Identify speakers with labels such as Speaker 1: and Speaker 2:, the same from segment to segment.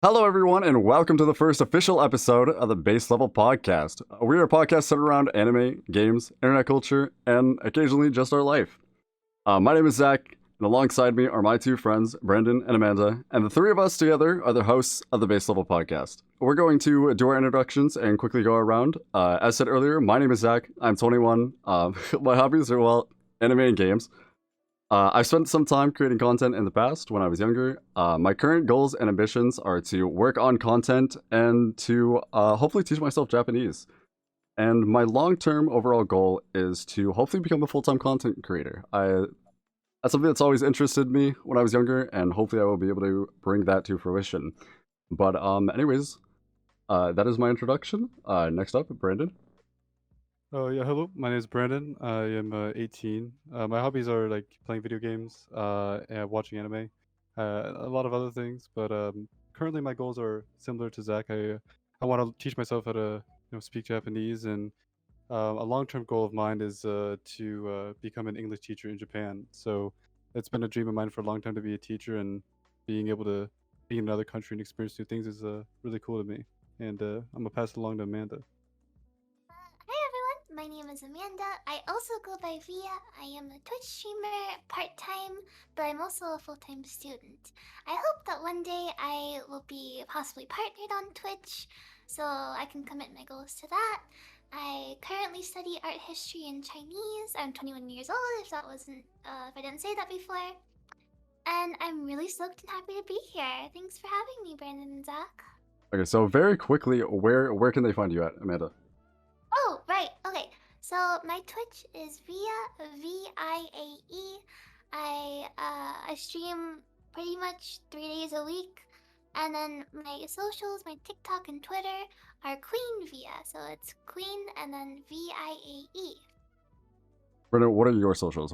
Speaker 1: Hello, everyone, and welcome to the first official episode of the Base Level Podcast. We are a podcast centered around anime, games, internet culture, and occasionally just our life. My name is Zach, and alongside me are my two friends, Brandon and Amanda, and the three of us together are the hosts of the Base Level Podcast. We're going to do our introductions and quickly go around. As said earlier, my name is Zach. I'm 21. My hobbies are, well, anime and games. I've spent some time creating content in the past when I was younger. My current goals and ambitions are to work on content and to hopefully teach myself Japanese. And my long-term overall goal is to hopefully become a full-time content creator. That's something that's always interested me when I was younger, and hopefully I will be able to bring that to fruition. But anyways, that is my introduction. Next up, Brandon.
Speaker 2: Oh yeah, hello. My name is Brandon. I am 18. My hobbies are like playing video games, and watching anime, a lot of other things. But currently, my goals are similar to Zach. I want to teach myself how to speak Japanese, and a long-term goal of mine is to become an English teacher in Japan. So it's been a dream of mine for a long time to be a teacher, and being able to be in another country and experience new things is really cool to me. And I'm gonna pass it along to Amanda.
Speaker 3: Hi everyone, my name is Amanda. I also go by Via. I am a Twitch streamer part time, but I'm also a full time student. I hope that one day I will be possibly partnered on Twitch so I can commit my goals to that. I currently study art history and Chinese. I'm 21 years old, if I didn't say that before. And I'm really stoked and happy to be here. Thanks for having me, Brandon and Zach.
Speaker 1: Okay, so very quickly, where can they find you at, Amanda?
Speaker 3: Oh, right. Okay. So my Twitch is VIAE. I stream pretty much 3 days a week, and then my socials, my TikTok and Twitter are Queen Via. So it's Queen and then VIAE.
Speaker 1: Brandon, what are your socials?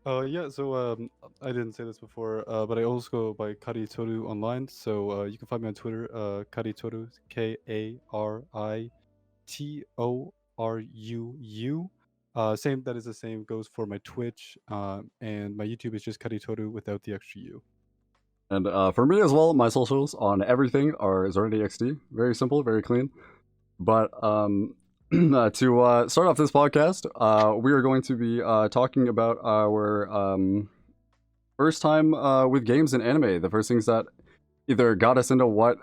Speaker 2: Yeah, so I didn't say this before, but I also go by Karitoru online. So you can find me on Twitter, Karitoru, Karitoru. Same, that is the same goes for my Twitch, and my YouTube is just Karitoru without the extra U.
Speaker 1: And for me as well, my socials on everything are Zerenityxd. Very simple, very clean. But to start off this podcast, we are going to be talking about our first time with games and anime. The first things that either got us into what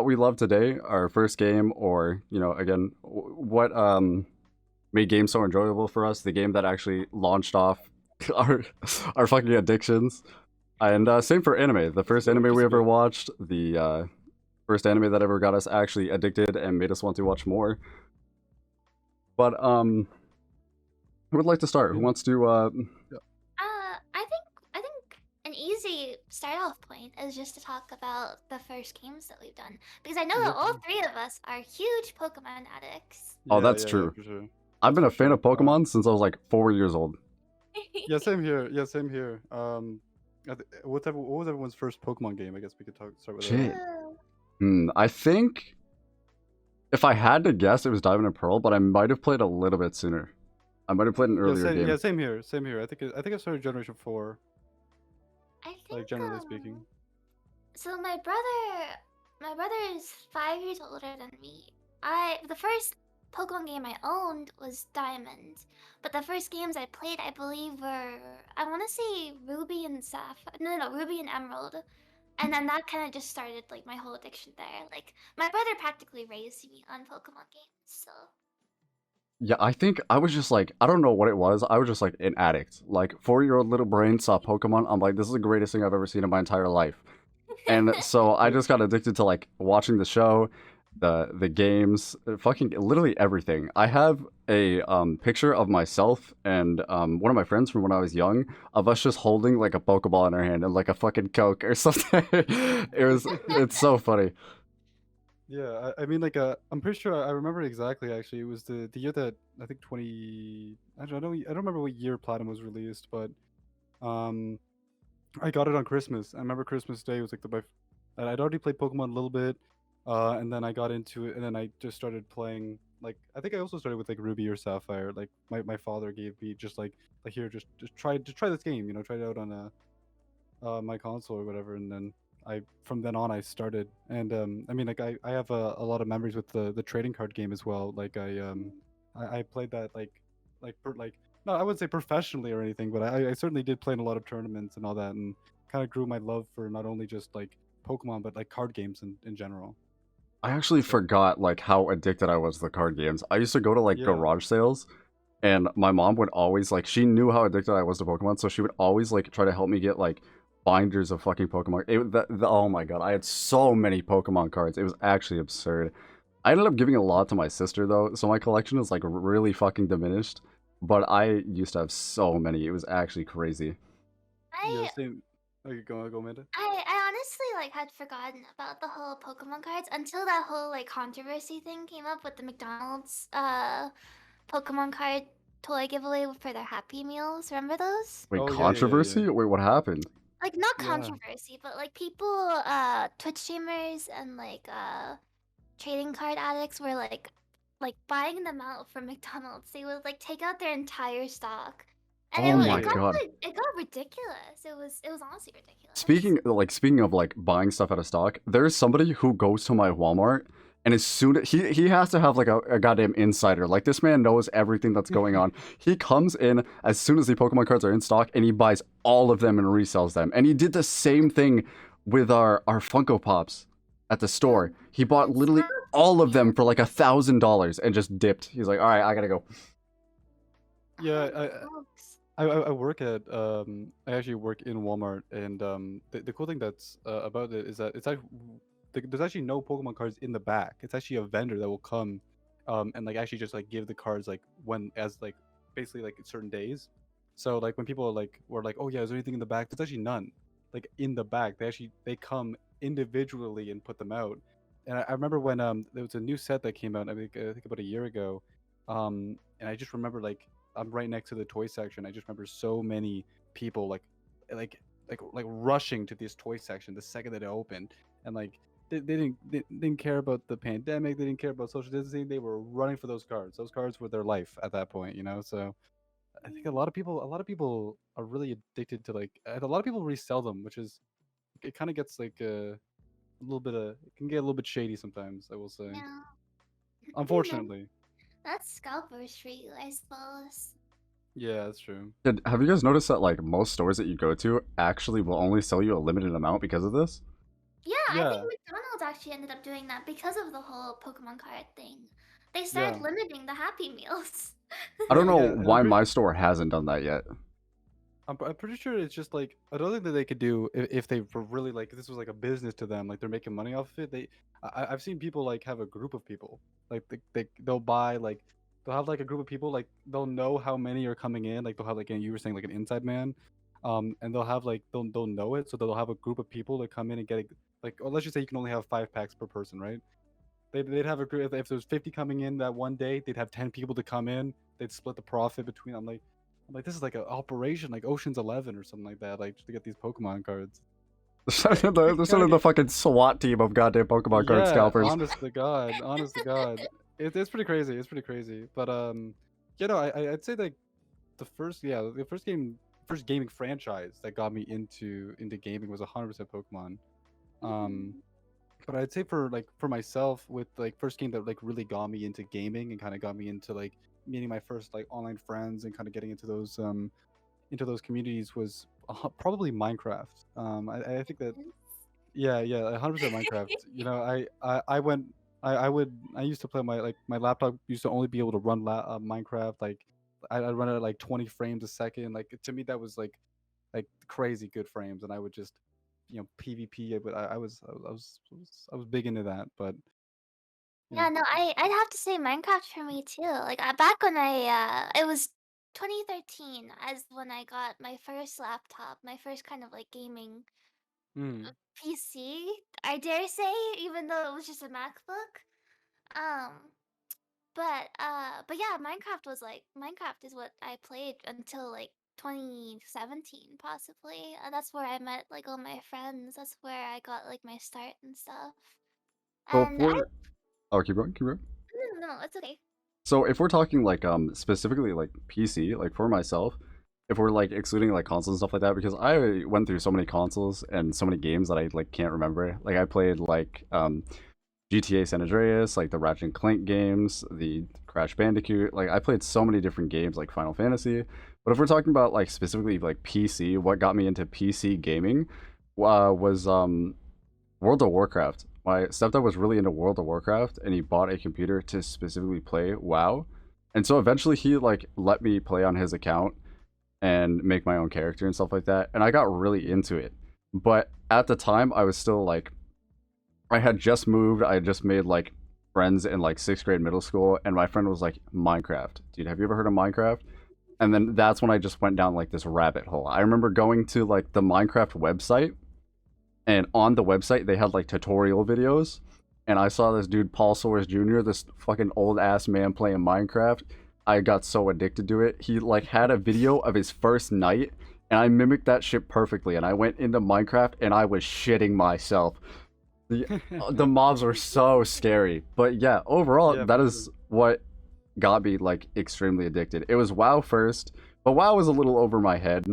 Speaker 1: we love today, our first game, or again, what made games so enjoyable for us. The game that actually launched off our fucking addictions. And same for anime. The first anime we ever watched, the first anime that ever got us actually addicted and made us want to watch more. But who would like to start? Who wants to?
Speaker 3: I think an easy start off point is just to talk about the first games that we've done, because I know that all three of us are huge Pokemon addicts.
Speaker 1: Oh, that's true.
Speaker 2: For sure.
Speaker 1: I've been a fan of Pokemon since I was like 4 years old.
Speaker 2: Yeah, same here. Yeah, same here. What was everyone's first Pokemon game? I guess we could start with
Speaker 1: Shit.
Speaker 2: that.
Speaker 1: I think if I had to guess, it was Diamond and Pearl, but I might have played a little bit sooner. I might have played an earlier game.
Speaker 2: Yeah, same here. Same here. I think I started Generation 4.
Speaker 3: I think,
Speaker 2: like generally speaking.
Speaker 3: So my brother is 5 years older than me. The first Pokemon game I owned was Diamond, but the first games I played, I believe, were, I want to say Ruby and Sapphire. No, Ruby and Emerald. And then that kind of just started like my whole addiction there. Like my brother practically raised me on Pokemon games, so.
Speaker 1: Yeah, I think I was just like, I don't know what it was. I was just like an addict. Like 4-year-old little brain saw Pokemon. I'm like, this is the greatest thing I've ever seen in my entire life. And so I just got addicted to like watching the show, the games, fucking literally everything. I have a picture of myself and one of my friends from when I was young of us just holding like a Pokeball in our hand and like a fucking Coke or something. It's so funny.
Speaker 2: Yeah, I mean, like, I'm pretty sure I remember exactly. Actually, it was the year that I think 20. I don't remember what year Platinum was released, but um, I got it on Christmas. I remember Christmas Day was like and I'd already played Pokemon a little bit, and then I got into it, and then I just started playing. Like, I think I also started with like Ruby or Sapphire. Like, my father gave me just like here, just try this game. Try it out on my console or whatever, and then I from then on I started, and I mean, like I have a lot of memories with the trading card game as well. Like I played that like no, I wouldn't say professionally or anything, but I certainly did play in a lot of tournaments and all that, and kind of grew my love for not only just like Pokemon but like card games in general.
Speaker 1: I actually
Speaker 2: So
Speaker 1: forgot like how addicted I was to the card games. I used to go to like
Speaker 2: yeah,
Speaker 1: garage sales, and my mom would always like she knew how addicted I was to Pokemon, so she would always like try to help me get like binders of fucking Pokemon. Oh my god, I had so many Pokemon cards. It was actually absurd. I ended up giving a lot to my sister though, so my collection is like really fucking diminished. But I used to have so many. It was actually crazy.
Speaker 2: yeah,
Speaker 3: I
Speaker 2: same. Okay, go Amanda.
Speaker 3: I honestly like had forgotten about the whole Pokemon cards until that whole like controversy thing came up with the McDonald's Pokemon card toy giveaway for their Happy Meals. Remember those?
Speaker 1: Wait,
Speaker 2: Oh yeah.
Speaker 1: controversy? Wait, what happened?
Speaker 3: Like not
Speaker 2: Yeah.
Speaker 3: controversy, but like people Twitch streamers and like trading card addicts were like buying them out from McDonald's. They would like take out their entire stock. And
Speaker 1: Oh
Speaker 2: Yeah,
Speaker 1: my
Speaker 3: it got
Speaker 2: yeah.
Speaker 1: god.
Speaker 3: like it got ridiculous. It was honestly ridiculous.
Speaker 1: Speaking of like buying stuff out of stock, there's somebody who goes to my Walmart and as soon as he has to have like a goddamn insider. Like this man knows everything that's going on. He comes in as soon as the Pokemon cards are in stock and he buys all of them and resells them. And he did the same thing with our Funko Pops at the store. He bought
Speaker 3: It
Speaker 1: literally
Speaker 3: sounds
Speaker 1: all of them
Speaker 3: weird.
Speaker 1: for like $1,000 and just dipped. He's like, all right, I gotta go.
Speaker 2: Yeah,
Speaker 3: Holy smokes.
Speaker 2: I work at I actually work in Walmart, and the cool thing that's about it is that it's actually there's actually no Pokemon cards in the back. It's actually a vendor that will come, and like actually just like give the cards like when as like basically like certain days. So like when people are like were like, oh yeah, is there anything in the back? There's actually none. Like in the back, they come individually and put them out. And I remember when there was a new set that came out, I think about a year ago, and I just remember like I'm right next to the toy section. I just remember so many people like like rushing to this toy section the second that it opened, and like they didn't care about the pandemic. They didn't care about social distancing. They were running for those cards. Those cards were their life at that point, you know. So I think a lot of people are really addicted to like a lot of people resell them, which is it kind of gets like a little bit of it can get a little bit shady sometimes. I will say,
Speaker 3: Yeah. Then
Speaker 2: unfortunately.
Speaker 3: that's scalpers for you, I suppose.
Speaker 2: Yeah, that's true.
Speaker 1: Have you guys noticed that like most stores that you go to actually will only sell you a limited amount because of this?
Speaker 3: Yeah, I think
Speaker 2: Yeah,
Speaker 3: McDonald's actually ended up doing that because of the whole Pokemon card thing. They
Speaker 2: yeah.
Speaker 3: started limiting the Happy Meals.
Speaker 1: I don't know
Speaker 2: Yeah, and I'm
Speaker 1: why
Speaker 2: pretty
Speaker 1: my store hasn't done that yet.
Speaker 2: I'm pretty sure it's just like another thing that they could do if they were really like if this was like a business to them, like they're making money off of it. I've seen people like have a group of people, like they'll buy like they'll have like a group of people like they'll know how many are coming in. Like they'll have like you were saying like an inside man, and they'll have like they'll know it, so they'll have a group of people that come in and get it. Like or let's just say you can only have 5 packs per person, right? They'd have a group if there was 50 coming in that one day, they'd have 10 people to come in. They'd split the profit between. I'm like, this is like an operation, like Ocean's 11 or something like that, like just to get these Pokemon cards.
Speaker 1: They're sort of the fucking SWAT team of goddamn Pokemon card
Speaker 2: Yeah,
Speaker 1: scalpers.
Speaker 2: honest to God, it's pretty crazy. It's pretty crazy. But I'd say like the first gaming franchise that got me into gaming was 100% Pokemon. Um, but I'd say for myself with like first game that like really got me into gaming and kind of got me into like meeting my first like online friends and kind of getting into those communities was probably Minecraft. I think that yeah 100% Minecraft. You know I went I used to play my laptop used to only be able to run Minecraft like I'd run it at like 20 frames a second. Like to me that was like crazy good frames, and I would just PvP. But I was big into that. But yeah.
Speaker 3: Yeah, no, I'd have to say Minecraft for me too. Like back when it was 2013 as when I got my first laptop, my first kind of like gaming
Speaker 2: Mm.
Speaker 3: PC, I dare say, even though it was just a MacBook. Um, but yeah, Minecraft is what I played until like 2017 possibly. That's where I met like all my friends. That's where I got like my start and stuff.
Speaker 1: So if
Speaker 3: And I
Speaker 1: we're oh, keep going.
Speaker 3: no, it's okay.
Speaker 1: So if we're talking like specifically like PC, like for myself, if we're like excluding like consoles and stuff like that, because I went through so many consoles and so many games that I like can't remember. Like I played like GTA San Andreas, like the Ratchet and Clank games, the Crash Bandicoot. Like I played so many different games like Final Fantasy. But if we're talking about like specifically like PC, what got me into PC gaming was World of Warcraft. My stepdad was really into World of Warcraft, and he bought a computer to specifically play WoW. And so eventually he like let me play on his account and make my own character and stuff like that. And I got really into it. But at the time, I was still like, I had just moved. I had just made like friends in like sixth grade middle school. And my friend was like, Minecraft. Dude, have you ever heard of Minecraft? And then that's when I just went down like this rabbit hole. I remember going to like the Minecraft website. And on the website, they had like tutorial videos. And I saw this dude, Paul Soares Jr., this fucking old ass man playing Minecraft. I got so addicted to it. He like had a video of his first night, and I mimicked that shit perfectly. And I went into Minecraft, and I was shitting myself. The mobs were so scary, but yeah, overall,
Speaker 2: Yeah,
Speaker 1: that
Speaker 2: for
Speaker 1: is
Speaker 2: sure.
Speaker 1: what got me like extremely addicted. It was WoW first, but WoW was a little over my head.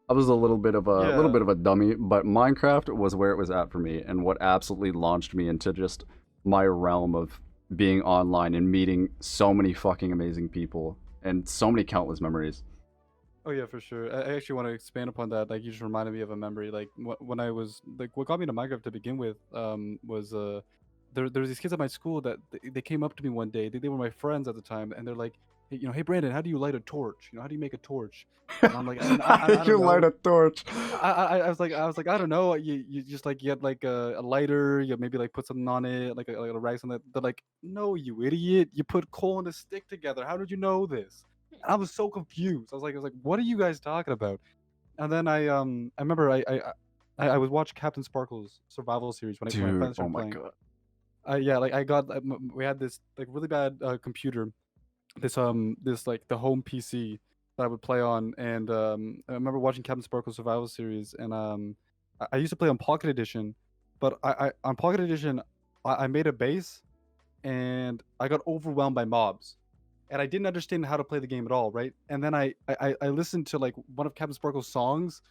Speaker 1: I was a little
Speaker 2: Yeah.
Speaker 1: bit of a dummy, but Minecraft was where it was at for me, and what absolutely launched me into just my realm of being online and meeting so many fucking amazing people and so many countless memories.
Speaker 2: Oh yeah, for sure. I actually want to expand upon that. Like you just reminded me of a memory. Like when I was like, what got me into Minecraft to begin with, was there was these kids at my school that they came up to me one day. They were my friends at the time, and they're like, hey, hey Brandon, how do you light a torch? How do you make a torch? And I'm like, I
Speaker 1: You
Speaker 2: don't
Speaker 1: light
Speaker 2: know.
Speaker 1: a torch.
Speaker 2: I was like, I don't know. You just like you had like a lighter. You maybe like put something on it, like a rice on that. They're like, no, you idiot. You put coal and a stick together. How did you know this? And I was so confused. I was like, what are you guys talking about? And then I remember I was watching Captain Sparkle's survival series when I
Speaker 1: Dude,
Speaker 2: finally
Speaker 1: oh
Speaker 2: started
Speaker 1: my
Speaker 2: playing.
Speaker 1: god.
Speaker 2: Yeah, like I got we had this like really bad computer, this like the home PC that I would play on, and I remember watching Captain Sparkle Survival Series, and I used to play on Pocket Edition, but I on Pocket Edition I made a base, and I got overwhelmed by mobs, and I didn't understand how to play the game at all, right? And then I listened to like one of Captain Sparkle's songs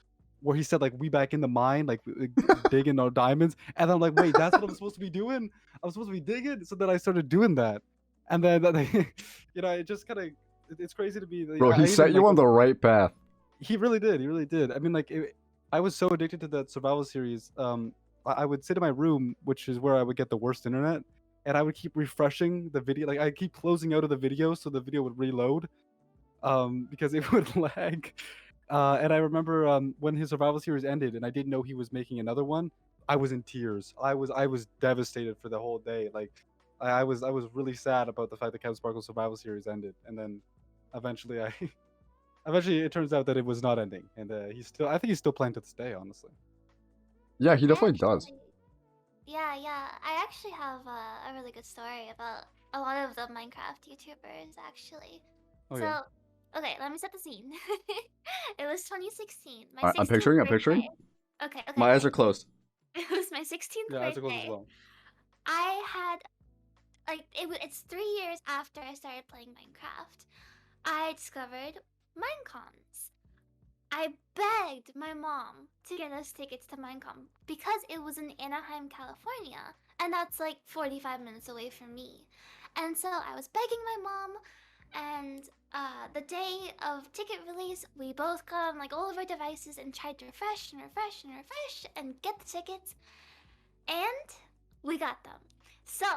Speaker 2: where he said like we back in the mine like digging our diamonds, and I'm like, wait, that's what I'm supposed to be doing? I'm supposed to be digging. So then I started doing that, and then it just kind of it's crazy to be like,
Speaker 1: Bro, he
Speaker 2: I
Speaker 1: set
Speaker 2: even
Speaker 1: you
Speaker 2: like
Speaker 1: on the right path.
Speaker 2: he really did. He really did. I mean, like, I was so addicted to that survival series. I would sit in my room, which is where I would get the worst internet, and I would keep refreshing the video. Like, I keep closing out of the video so the video would reload, because it would lag. And I remember when his survival series ended, and I didn't know he was making another one. I was in tears. I was devastated for the whole day. Like, I was really sad about the fact that Captain Sparkle survival series ended, and then eventually I eventually, it turns out that it was not ending, and I think he's still playing to this day, honestly.
Speaker 1: Yeah, he
Speaker 3: I
Speaker 1: definitely does.
Speaker 3: actually, yeah. I actually have a really good story about a lot of the Minecraft YouTubers, actually.
Speaker 2: Oh yeah.
Speaker 3: So, okay, let me set the scene. It was 2016, my
Speaker 1: Alright,
Speaker 3: 16th
Speaker 1: I'm picturing.
Speaker 3: birthday.
Speaker 1: My eyes
Speaker 3: Okay.
Speaker 1: are closed.
Speaker 3: It was my 16th
Speaker 2: Yeah, I suppose as
Speaker 3: birthday.
Speaker 2: well.
Speaker 3: I had like it's 3 years after I started playing Minecraft. I discovered Minecons. I begged my mom to get us tickets to Minecon because it was in Anaheim, California, and that's like 45 minutes away from me. And so I was begging my mom, and the day of ticket release, we both got on like all of our devices and tried to refresh and refresh and refresh and get the tickets, and we got them. So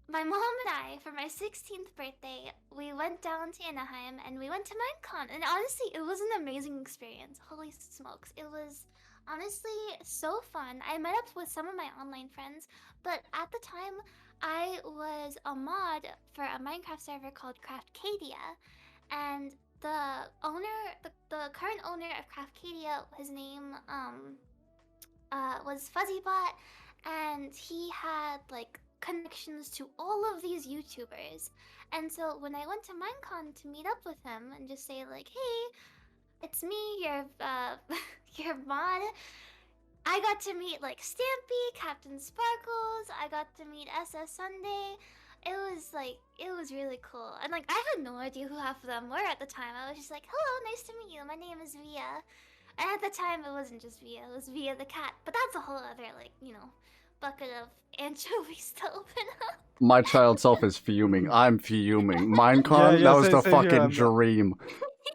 Speaker 3: my mom and I, for my 16th birthday, we went down to Anaheim and we went to Minecon. And honestly, it was an amazing experience. Holy smokes. It was honestly so fun. I met up with some of my online friends, but at the time, I was a mod for a Minecraft server called Craftcadia. And the current owner of Craftcadia, his name was Fuzzybot, and he had like connections to all of these YouTubers. And so when I went to Minecon to meet up with him and just say like, "Hey, it's me, your your mod," I got to meet like Stampy, Captain Sparkles. I got to meet SS Sunday. it was really cool. And like I had no idea who half of them were at the time. I was just like, hello, nice to meet you. My name is Via. And at the time it wasn't just Via, it was Via the cat. But that's a whole other like, bucket of anchovies to open up.
Speaker 1: My child self is fuming. I'm fuming. Minecon,
Speaker 2: Yeah,
Speaker 1: that was the
Speaker 2: same here,
Speaker 1: fucking
Speaker 2: I'm-
Speaker 1: dream.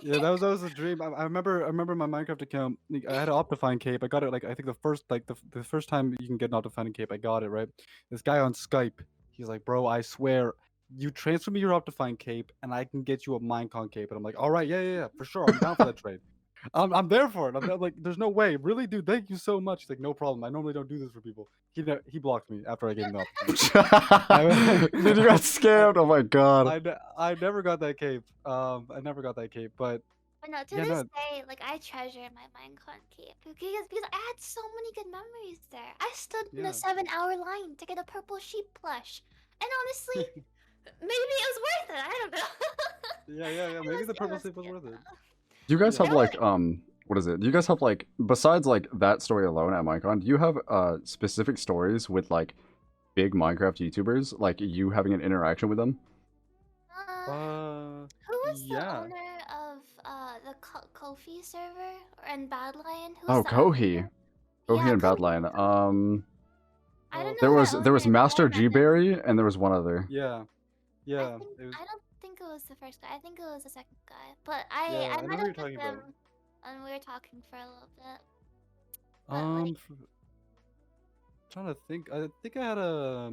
Speaker 2: Yeah, that was a dream. I remember my Minecraft account. I had an Optifine cape. I got it like I think the first time you can get an Optifine cape, I got it right. This guy on Skype, he's like, bro, I swear, you transfer me your Optifine cape and I can get you a Minecon cape. And I'm like, all right, yeah, for sure, I'm down for that trade. I'm there for it. I'm like, there's no way, really, dude. Thank you so much. He's like, no problem. I normally don't do this for people. He blocked me after I gave him the Optifine.
Speaker 1: Dude, you got scammed. Oh my god.
Speaker 2: I never got that cape. I never got that cape, but.
Speaker 3: But no, to
Speaker 2: Yeah,
Speaker 3: this
Speaker 2: no.
Speaker 3: day, like I treasure my Minecon cape because I had so many good memories there. I stood in
Speaker 2: Yeah.
Speaker 3: a 7-hour line to get a purple sheep plush, and honestly, maybe it was worth it. I don't know.
Speaker 2: Yeah. Maybe the purple
Speaker 3: was
Speaker 2: sleep was
Speaker 3: good,
Speaker 2: worth it.
Speaker 3: though.
Speaker 1: Do you guys
Speaker 2: Yeah.
Speaker 1: have like what is it? Do you guys have like besides like that story alone at Minecon, do you have specific stories with like big Minecraft YouTubers, like you having an interaction with them?
Speaker 3: Who was the
Speaker 2: Yeah.
Speaker 3: owner of the Kofi server and Badlion? Who
Speaker 1: Oh,
Speaker 3: was the owner?
Speaker 1: Kohi. Kohi
Speaker 3: Yeah,
Speaker 1: and
Speaker 3: Kohi.
Speaker 1: Badlion.
Speaker 3: I don't know
Speaker 1: There
Speaker 3: that
Speaker 1: was
Speaker 3: owner, but I
Speaker 1: Master
Speaker 3: remember
Speaker 1: G
Speaker 3: him.
Speaker 1: Berry and there was one other.
Speaker 2: Yeah.
Speaker 3: I
Speaker 2: It was.
Speaker 3: don't think it was the first guy. I think it was the second guy. But
Speaker 2: Yeah,
Speaker 3: I
Speaker 2: I know
Speaker 3: met
Speaker 2: who you're
Speaker 3: up with
Speaker 2: talking
Speaker 3: him
Speaker 2: about.
Speaker 3: and we were talking for a little bit. But like,
Speaker 2: Trying to think. I think I had a.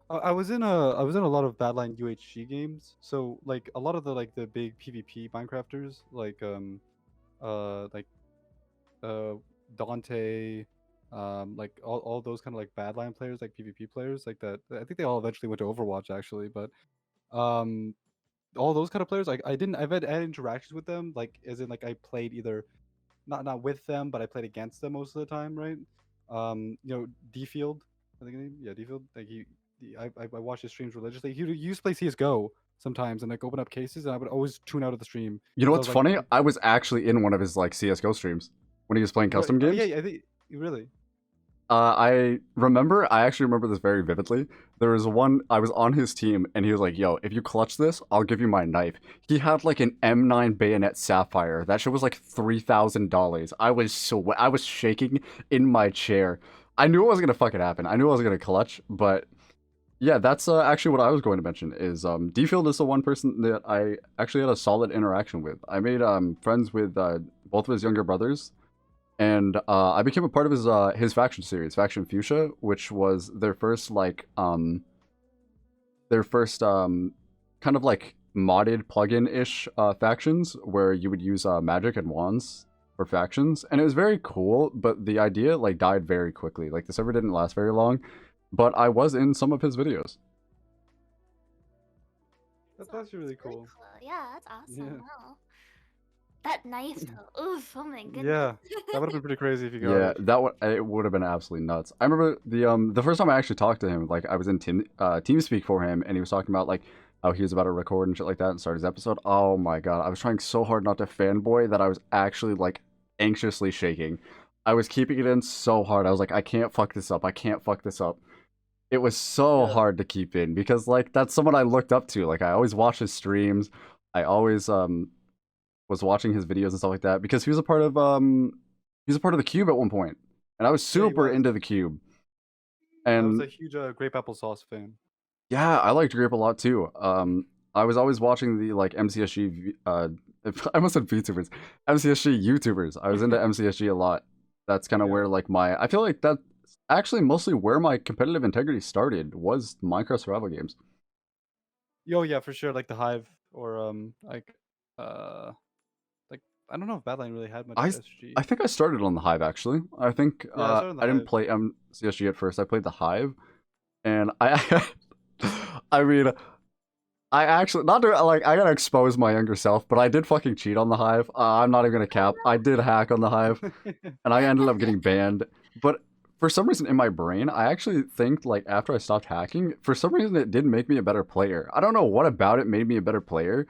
Speaker 2: I was in a lot of Badline UHG games. So like a lot of the big PvP Minecrafters like Dante, like all those kind of like Badline players, like PvP players, like that. I think they all eventually went to Overwatch actually, but um all those kind of players, like I've had interactions with them, like as in like I played either not with them, but I played against them most of the time, right? D Field, I think his name, yeah, D Field. Like I watch his streams religiously. He used to play CS:GO sometimes and like open up cases, and I would always tune out of the stream.
Speaker 1: You know
Speaker 2: So I
Speaker 1: what's
Speaker 2: was like,
Speaker 1: funny? I was actually in one of his like CS:GO streams when he was playing custom games.
Speaker 2: Yeah, I think really.
Speaker 1: I actually remember this very vividly. There was one, I was on his team, and he was like, yo, if you clutch this, I'll give you my knife. He had like an M9 bayonet sapphire. That shit was like $3,000. I was shaking in my chair. I knew it wasn't gonna fucking happen. I knew I was gonna clutch, but yeah, that's actually what I was going to mention is D-Field is the one person that I actually had a solid interaction with. I made friends with both of his younger brothers. And I became a part of his faction series, Faction Fuchsia, which was their first kind of like modded plugin-ish factions where you would use magic and wands for factions, and it was very cool. But the idea like died very quickly. Like the server didn't last very long, but I was in some of his videos.
Speaker 2: That's actually really cool.
Speaker 3: Yeah, that's awesome.
Speaker 2: Yeah.
Speaker 3: Wow. That knife though. Oof, oh my goodness.
Speaker 2: Yeah, that would have been pretty crazy if you got
Speaker 1: Yeah,
Speaker 2: it.
Speaker 1: it would have been absolutely nuts. I remember the first time I actually talked to him, like I was in TeamSpeak for him, and he was talking about like how he was about to record and shit like that and start his episode. Oh my god, I was trying so hard not to fanboy that I was actually like anxiously shaking. I was keeping it in so hard. I was like, I can't fuck this up. I can't fuck this up. It was so
Speaker 2: Yeah.
Speaker 1: hard to keep in because like that's someone I looked up to. Like I always watched his streams. I always was watching his videos and stuff like that because he was a part of the Cube at one point, and I was super
Speaker 2: was.
Speaker 1: into the Cube.
Speaker 2: I was
Speaker 1: And
Speaker 2: a huge grape applesauce fan.
Speaker 1: yeah, I liked Grape a lot too. I was always watching the like MCSG I almost said VTubers, MCSG YouTubers. I was into MCSG a lot. That's kind of
Speaker 2: Yeah.
Speaker 1: where like I feel like that's actually mostly where my competitive integrity started was Minecraft survival games.
Speaker 2: Oh yeah, for sure. Like the Hive or like I don't know if Badline really had much SG.
Speaker 1: I think I started on the Hive actually. I think
Speaker 2: Yeah, I started on the
Speaker 1: I didn't
Speaker 2: Hive.
Speaker 1: play MCSG at first. I played the Hive, and I I mean, I actually not to like I gotta expose my younger self, but I did fucking cheat on the Hive. I'm not even gonna cap. I did hack on the Hive, and I ended up getting banned. But for some reason in my brain, I actually think like after I stopped hacking, for some reason it did make me a better player. I don't know what about it made me a better player,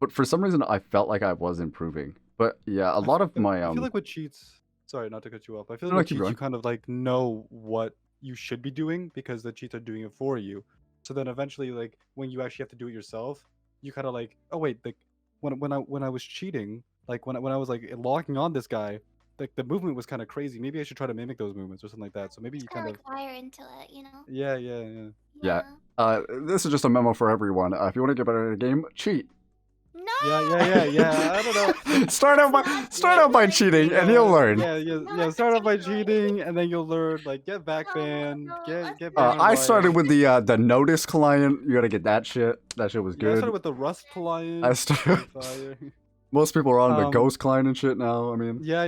Speaker 1: but for some reason I felt like I was improving. But yeah, a lot of my
Speaker 2: I feel like with cheats. Sorry, not to cut you off. I feel
Speaker 1: No,
Speaker 2: like with
Speaker 1: keep
Speaker 2: cheats
Speaker 1: going.
Speaker 2: you kind of like know what you should be doing because the cheats are doing it for you. So then eventually, like when you actually have to do it yourself, you kind of like, oh wait, like when I was cheating, like when I was like locking on this guy, like the movement was kind of crazy. Maybe I should try to mimic those movements or something like that. So maybe
Speaker 3: Just
Speaker 2: you
Speaker 3: kind
Speaker 2: kind
Speaker 3: of
Speaker 2: of,
Speaker 3: like wire into it, you know?
Speaker 2: yeah, yeah, yeah.
Speaker 1: Yeah.
Speaker 3: Yeah.
Speaker 1: This is just a memo for everyone. If you want to get better at a game, cheat.
Speaker 3: No.
Speaker 2: Yeah. I don't know.
Speaker 1: start out by
Speaker 3: Not
Speaker 1: cheating, and you'll learn.
Speaker 2: Yeah. Start off by cheating, and then you'll learn. Like get back banned,
Speaker 3: No,
Speaker 2: get banned.
Speaker 1: I
Speaker 2: on
Speaker 1: started
Speaker 2: Riot.
Speaker 1: with the Notice client. You gotta get that shit. That shit was
Speaker 2: Yeah, I
Speaker 1: good.
Speaker 2: started with the Rust client.
Speaker 1: I started.
Speaker 2: Fire.
Speaker 1: Most people are on the
Speaker 2: Um,
Speaker 1: Ghost client and shit now. I mean,
Speaker 2: Yeah.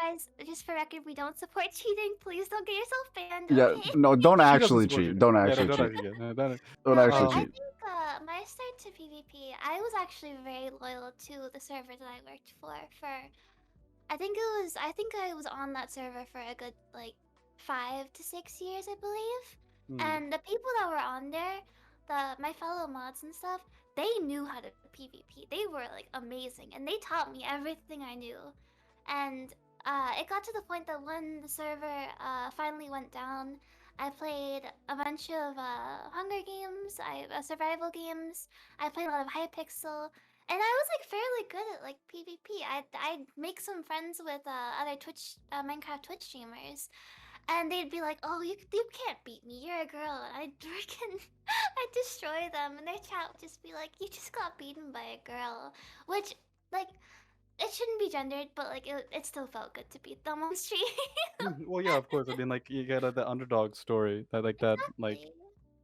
Speaker 3: Guys, just for record, we don't support cheating. Please don't get yourself banned.
Speaker 1: yeah,
Speaker 3: Okay?
Speaker 1: no, don't
Speaker 2: She doesn't
Speaker 1: actually
Speaker 2: support
Speaker 1: cheat.
Speaker 2: cheating.
Speaker 1: Don't
Speaker 2: Yeah,
Speaker 1: actually
Speaker 2: don't
Speaker 1: cheat.
Speaker 2: actually get. No, don't.
Speaker 1: Don't actually
Speaker 3: I
Speaker 1: cheat.
Speaker 3: think my start to PvP, I was actually very loyal to the server that I worked for. I think I was on that server for a good like 5 to 6 years, I believe.
Speaker 2: Hmm.
Speaker 3: And the people that were on there, my fellow mods and stuff, they knew how to PvP. They were like amazing, and they taught me everything I knew. And it got to the point that when the server finally went down, I played a bunch of Hunger Games, survival games. I played a lot of Hypixel, and I was like fairly good at like PvP. I'd make some friends with other Minecraft Twitch streamers, and they'd be like, "Oh, you can't beat me. You're a girl." And I'd freaking I'd destroy them, and their chat would just be like, "You just got beaten by a girl," which like it shouldn't be gendered, but like it still felt good to beat them on stream.
Speaker 2: Well, yeah, of course. I mean, like you get the underdog story that like
Speaker 3: Exactly.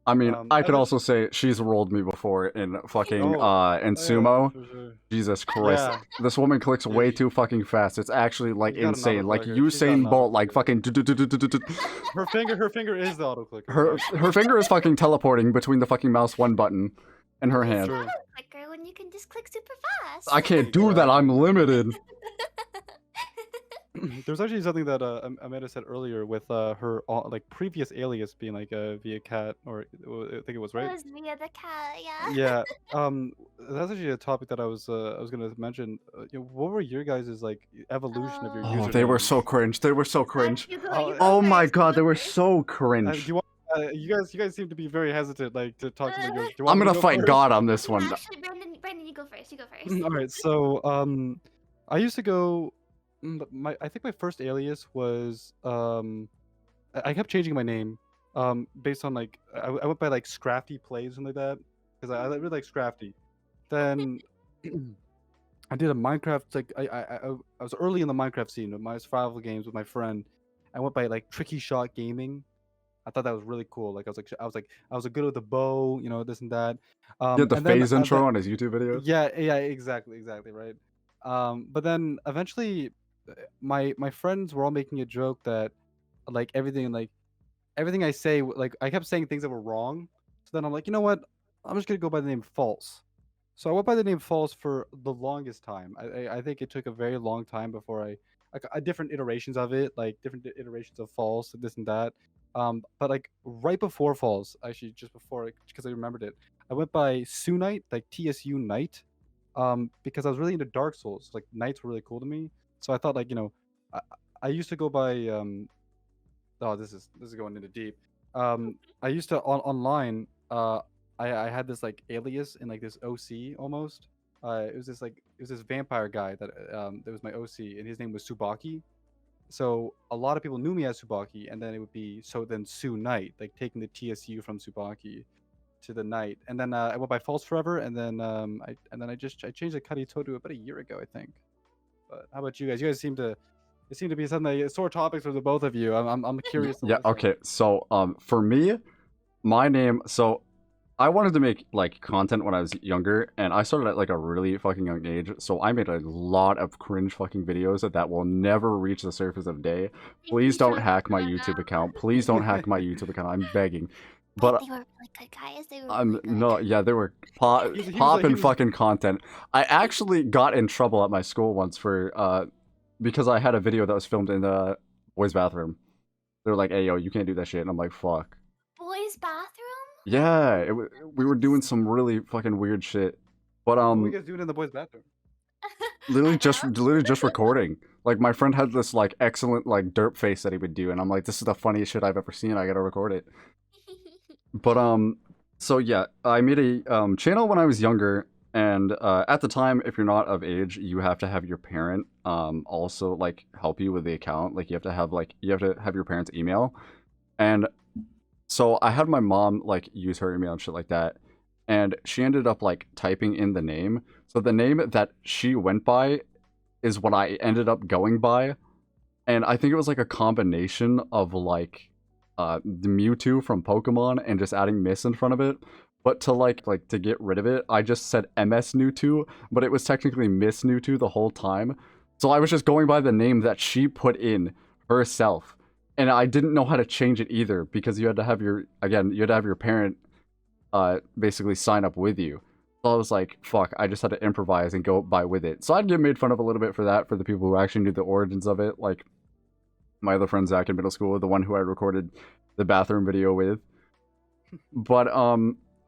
Speaker 1: I mean, I could
Speaker 2: eventually-
Speaker 1: also say she's rolled me before in fucking in
Speaker 2: yeah,
Speaker 1: sumo.
Speaker 2: for sure.
Speaker 1: Jesus Christ,
Speaker 2: Yeah.
Speaker 1: this woman clicks way
Speaker 2: she-
Speaker 1: too fucking fast. It's actually like
Speaker 2: She's got an
Speaker 1: insane, like
Speaker 2: autoclicker. She's got an
Speaker 1: Usain Bolt, like
Speaker 2: autoclicker.
Speaker 1: fucking.
Speaker 2: Her finger is the autoclicker.
Speaker 1: Her finger is fucking teleporting between the fucking mouse one button and her hand.
Speaker 2: True.
Speaker 3: Clicker when you can just click super fast.
Speaker 1: I can't do that. I'm limited.
Speaker 2: There's actually something that Amanda said earlier with her like previous alias being like via cat, or I think it was
Speaker 3: It
Speaker 2: right.
Speaker 3: was via the cat, yeah.
Speaker 2: Yeah. That's actually a topic that I was gonna mention. What were your guys' like evolution of your
Speaker 1: Oh, they were
Speaker 2: usernames?
Speaker 1: so cringe. They were so cringe.
Speaker 3: You
Speaker 2: Oh,
Speaker 3: go
Speaker 1: Oh my
Speaker 3: first,
Speaker 1: god,
Speaker 3: you
Speaker 1: they
Speaker 3: go
Speaker 1: were
Speaker 3: first.
Speaker 1: so
Speaker 2: Do
Speaker 1: cringe.
Speaker 2: you want? You guys seem to be very hesitant, like to talk to me. Do you
Speaker 1: I'm
Speaker 2: want me
Speaker 1: gonna
Speaker 2: to go
Speaker 1: fight
Speaker 2: first?
Speaker 1: God on this one.
Speaker 3: Actually, Brandon, you go first. You go first.
Speaker 2: All right. So I used to go. I think my first alias was I kept changing my name based on like I went by like Scrafty Plays or something like that because I really like Scrafty. Then I did a Minecraft like I was early in the Minecraft scene with my survival games with my friend. I went by like Tricky Shot Gaming. I thought that was really cool. Like I was good with the bow, you know, this and that.
Speaker 1: He had the
Speaker 2: And then
Speaker 1: phase intro on his YouTube videos.
Speaker 2: yeah, exactly, right. But then eventually, my friends were all making a joke that like everything I say, like I kept saying things that were wrong. So then I'm like, you know what? I'm just gonna go by the name False. So I went by the name False for the longest time. I think it took a very long time before I different iterations of it, like different iterations of False, this and that. But like right before Falls, actually just before, because I remembered it, I went by Sunite, like TSU Knight, because I was really into Dark Souls. Like knights were really cool to me, so I thought like I, I used to go by oh this is going into deep. I used to online I had this like alias in like this OC almost. It was this vampire guy that was my OC, and his name was Subaki. So a lot of people knew me as Subaki, and then it would be then Su Knight, like taking the TSU from Subaki to the Knight, and then I went by False Forever, and then I changed the Karitoru about a year ago, I think. But how about you guys? You guys seem to be something like sore topics for the both of you. I'm curious. To
Speaker 1: Yeah.
Speaker 2: listen.
Speaker 1: Okay. So for me, my name. So I wanted to make like content when I was younger, and I started at like a really fucking young age. So I made a lot of cringe fucking videos that will never reach the surface of day. Please don't hack my YouTube account. Please don't hack my YouTube account. I'm begging. But
Speaker 3: they were really good, guys. They were
Speaker 1: I'm
Speaker 3: really good.
Speaker 1: no, yeah, they were
Speaker 2: He was
Speaker 1: popping
Speaker 2: like-
Speaker 1: fucking content. I actually got in trouble at my school once for because I had a video that was filmed in the boys' bathroom. They were like, "Hey, yo, you can't do that shit," and I'm like, "Fuck."
Speaker 3: Boys' bathroom?
Speaker 1: Yeah, we were doing some really fucking weird shit, but
Speaker 2: What were you guys doing in the boys' bathroom?
Speaker 1: literally
Speaker 3: I
Speaker 1: just recording. Like my friend had this like excellent like derp face that he would do, and I'm like, "This is the funniest shit I've ever seen. I gotta record it." But So yeah, I made a channel when I was younger, and at the time, if you're not of age, you have to have your parent also like help you with the account. Like you have to have your parents' email, and so I had my mom like use her email and shit like that, and she ended up like typing in the name. So the name that she went by is what I ended up going by, and I think it was like a combination of like the Mewtwo from Pokemon and just adding Miss in front of it. But to like to get rid of it, I just said MS Mewtwo, but it was technically Miss Mewtwo the whole time. So I was just going by the name that she put in herself. And I didn't know how to change it either because you had to have your parent basically sign up with you. So I was like, fuck, I just had to improvise and go by with it. So I'd get made fun of a little bit for that for the people who actually knew the origins of it. Like my other friend Zach in middle school, the one who I recorded the bathroom video with. But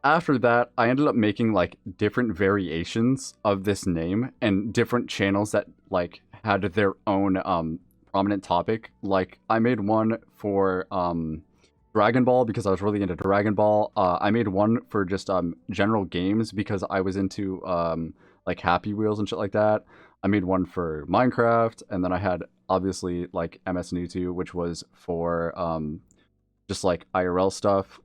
Speaker 1: after that, I ended up making like different variations of this name and different channels that like had their own prominent topic. Like I made one for Dragon Ball because I was really into Dragon Ball. I made one for just general games because I was into like Happy Wheels and shit like that. I made one for Minecraft, and then I had obviously like MS Newtwo, which was for just like IRL stuff.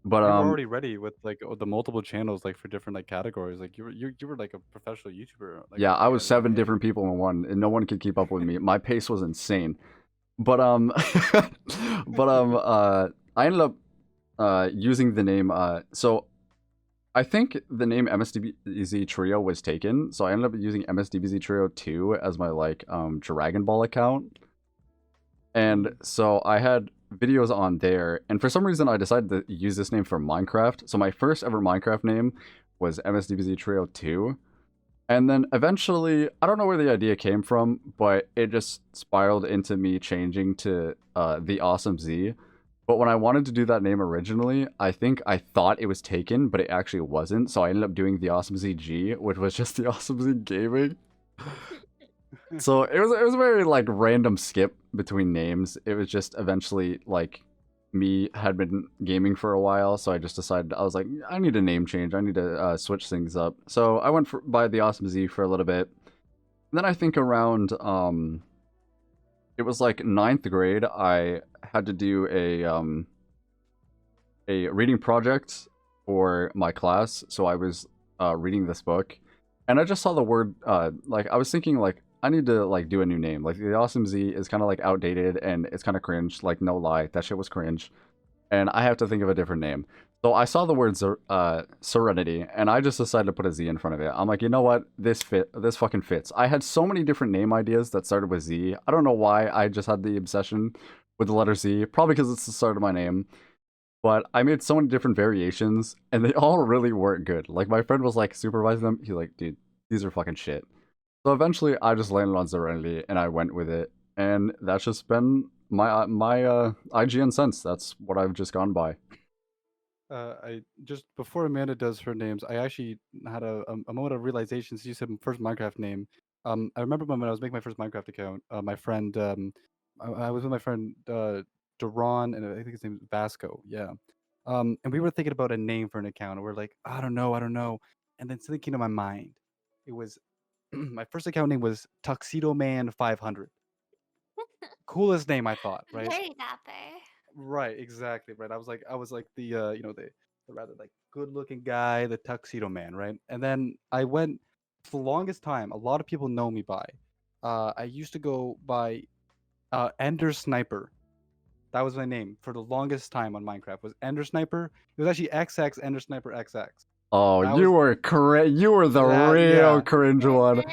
Speaker 1: But
Speaker 2: You were already ready with like the multiple channels like for different like categories. Like you were like a professional YouTuber.
Speaker 1: yeah, I was
Speaker 2: at a young
Speaker 1: 7
Speaker 2: age.
Speaker 1: different people in one, and no one could keep up with me. My pace was insane. But I ended up using the name. So I think the name MSDBZ Trio was taken, so I ended up using MSDBZ Trio 2 as my like Dragon Ball account. And so I had videos on there, and for some reason I decided to use this name for Minecraft. So my first ever Minecraft name was MSDBZ Trio 2. And then eventually, I don't know where the idea came from, but it just spiraled into me changing to the Awesome Z. But when I wanted to do that name originally, I think I thought it was taken, but it actually wasn't. So I ended up doing the Awesome ZG, which was just the Awesome Z Gaming. So it was a very like random skip between names. It was just eventually like me had been gaming for a while, so I just decided I was like I need a name change. I need to switch things up. So I went by the Awesome Z for a little bit. And then I think around it was like ninth grade. I had to do a reading project for my class, so I was reading this book, and I just saw the word like I was thinking like I need to like do a new name. Like the Awesome Z is kind of like outdated and it's kind of cringe. Like no lie, that shit was cringe, and I have to think of a different name. So I saw the word Serenity, and I just decided to put a Z in front of it. I'm like, you know what? This fucking fits. I had so many different name ideas that started with Z. I don't know why. I just had the obsession with the letter Z. Probably because it's the start of my name. But I made so many different variations, and they all really weren't good. Like my friend was like supervising them. He's like, dude, these are fucking shit. So eventually, I just landed on Serenity, and I went with it, and that's just been my IGN since. That's what I've just gone by.
Speaker 2: I just before Amanda does her names, I actually had a moment of realization. Since you said first Minecraft name, I remember when I was making my first Minecraft account. My friend, I was with my friend Duran, and I think his name is Vasco. Yeah, and we were thinking about a name for an account, and we're like, I don't know, and then something came to my mind. It was my first account name was Tuxedo Man 500. Coolest name, I thought, right?
Speaker 3: Very dapper.
Speaker 2: Right, exactly, right. I was like the the rather like good-looking guy, the tuxedo man, right? And then I went for the longest time, a lot of people know me by. I used to go by Ender Sniper. That was my name for the longest time on Minecraft. Was Ender Sniper. It was actually XX Ender Sniper XX.
Speaker 1: Oh,
Speaker 2: That
Speaker 1: you
Speaker 2: was
Speaker 1: were correct. You were the
Speaker 2: that
Speaker 1: real
Speaker 2: yeah.
Speaker 1: cringe one.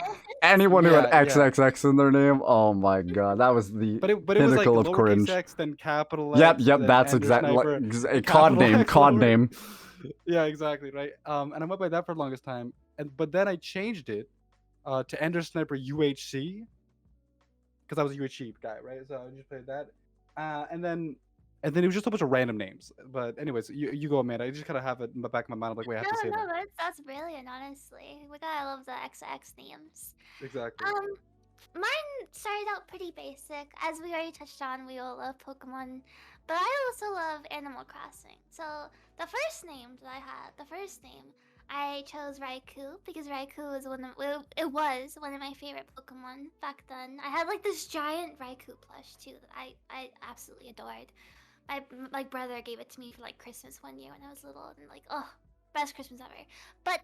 Speaker 1: Anyone who had
Speaker 2: Yeah.
Speaker 1: XXX in their name, oh my god, that was the
Speaker 2: But it was like
Speaker 1: pinnacle of
Speaker 2: lowercase
Speaker 1: cringe.
Speaker 2: x, then capital
Speaker 1: Yep,
Speaker 2: X,
Speaker 1: yep,
Speaker 2: then
Speaker 1: that's
Speaker 2: Ender
Speaker 1: exactly
Speaker 2: Sniper,
Speaker 1: a
Speaker 2: then
Speaker 1: cod
Speaker 2: capital
Speaker 1: name,
Speaker 2: X
Speaker 1: cod
Speaker 2: lower.
Speaker 1: name.
Speaker 2: Yeah, exactly, right. And I went by that for the longest time, but then I changed it to Ender Sniper UHC because I was a UHC guy, right? So I just played that, and then it was just a bunch of random names. But anyways, you go, Amanda. I just kind of have it in the back of my mind. I'm like, wait, I have to say
Speaker 3: No,
Speaker 2: that.
Speaker 3: that's brilliant. Honestly, we gotta love the XX names.
Speaker 2: Exactly.
Speaker 3: Mine started out pretty basic. As we already touched on, we all love Pokemon. But I also love Animal Crossing. So the first name that I chose Raikou because Raikou was it was one of my favorite Pokemon back then. I had like this giant Raikou plush too that I absolutely adored. My brother gave it to me for like Christmas one year when I was little, and like, oh, best Christmas ever. But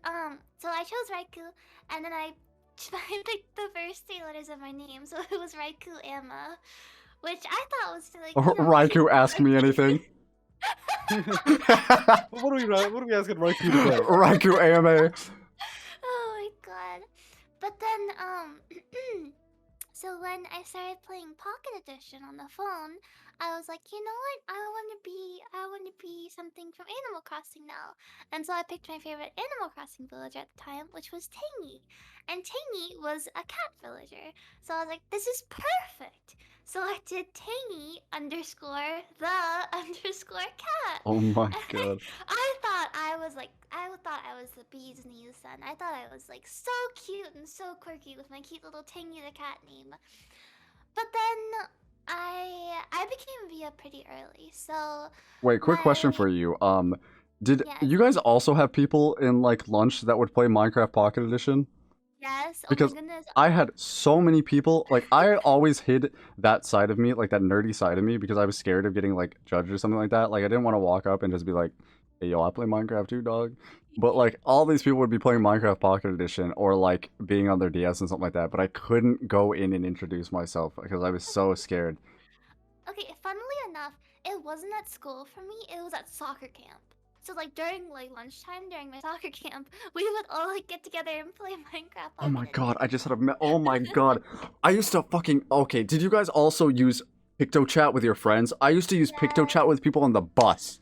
Speaker 3: so I chose Raikou, and then I picked the first 3 letters of my name, so it was Raikou Emma, which I thought was like,
Speaker 1: Raikou, ask me anything.
Speaker 2: What are we asking Raikou to play?
Speaker 1: Raikou AMA.
Speaker 3: Oh my god. But then so when I started playing Pocket Edition on the phone, I was like, you know what? I want to be something from Animal Crossing now. And so I picked my favorite Animal Crossing villager at the time, which was Tangy. And Tangy was a cat villager. So I was like, this is perfect. So I did Tangy underscore the underscore cat.
Speaker 1: Oh my god.
Speaker 3: I thought I was the bee's knees then. I thought I was like so cute and so quirky with my cute little Tangy the cat name. But then I became Via pretty early, so
Speaker 1: Wait, quick question
Speaker 3: my-
Speaker 1: for you. Did
Speaker 3: Yes.
Speaker 1: you guys also have people in like lunch that would play Minecraft Pocket Edition?
Speaker 3: yes.
Speaker 1: Because
Speaker 3: oh my goodness.
Speaker 1: I had so many people. Like, I always hid that side of me, like that nerdy side of me, because I was scared of getting like judged or something like that. Like, I didn't want to walk up and just be like, "Hey, yo, I play Minecraft too, dog." But like, all these people would be playing Minecraft Pocket Edition or like being on their DS and something like that. But I couldn't go in and introduce myself because I was so scared.
Speaker 3: Okay, funnily enough, it wasn't at school for me. It was at soccer camp. So like during like lunchtime during my soccer camp, we would all like get together and play Minecraft.
Speaker 1: Oh my
Speaker 3: Pocket
Speaker 1: god, I just had oh my god. I used to fucking okay, did you guys also use PictoChat with your friends? I used to use
Speaker 3: Yeah.
Speaker 1: PictoChat with people on the bus.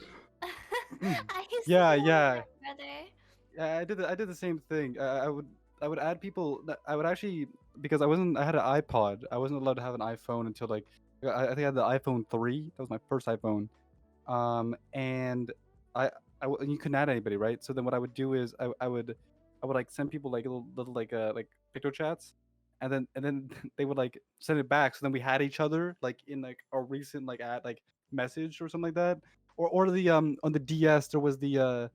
Speaker 3: Edition. I used
Speaker 2: Yeah,
Speaker 3: to do it with
Speaker 2: yeah.
Speaker 3: my brother.
Speaker 2: Yeah, I did the same thing. I would add people. I would actually, because I had an iPod. I wasn't allowed to have an iPhone until like I think I had the iPhone 3. That was my first iPhone. And and you couldn't add anybody, right? So then what I would do is I would like send people like little like picto chats, and then they would like send it back. So then we had each other like in like a recent like ad like message or something like that. Or the on the DS there was there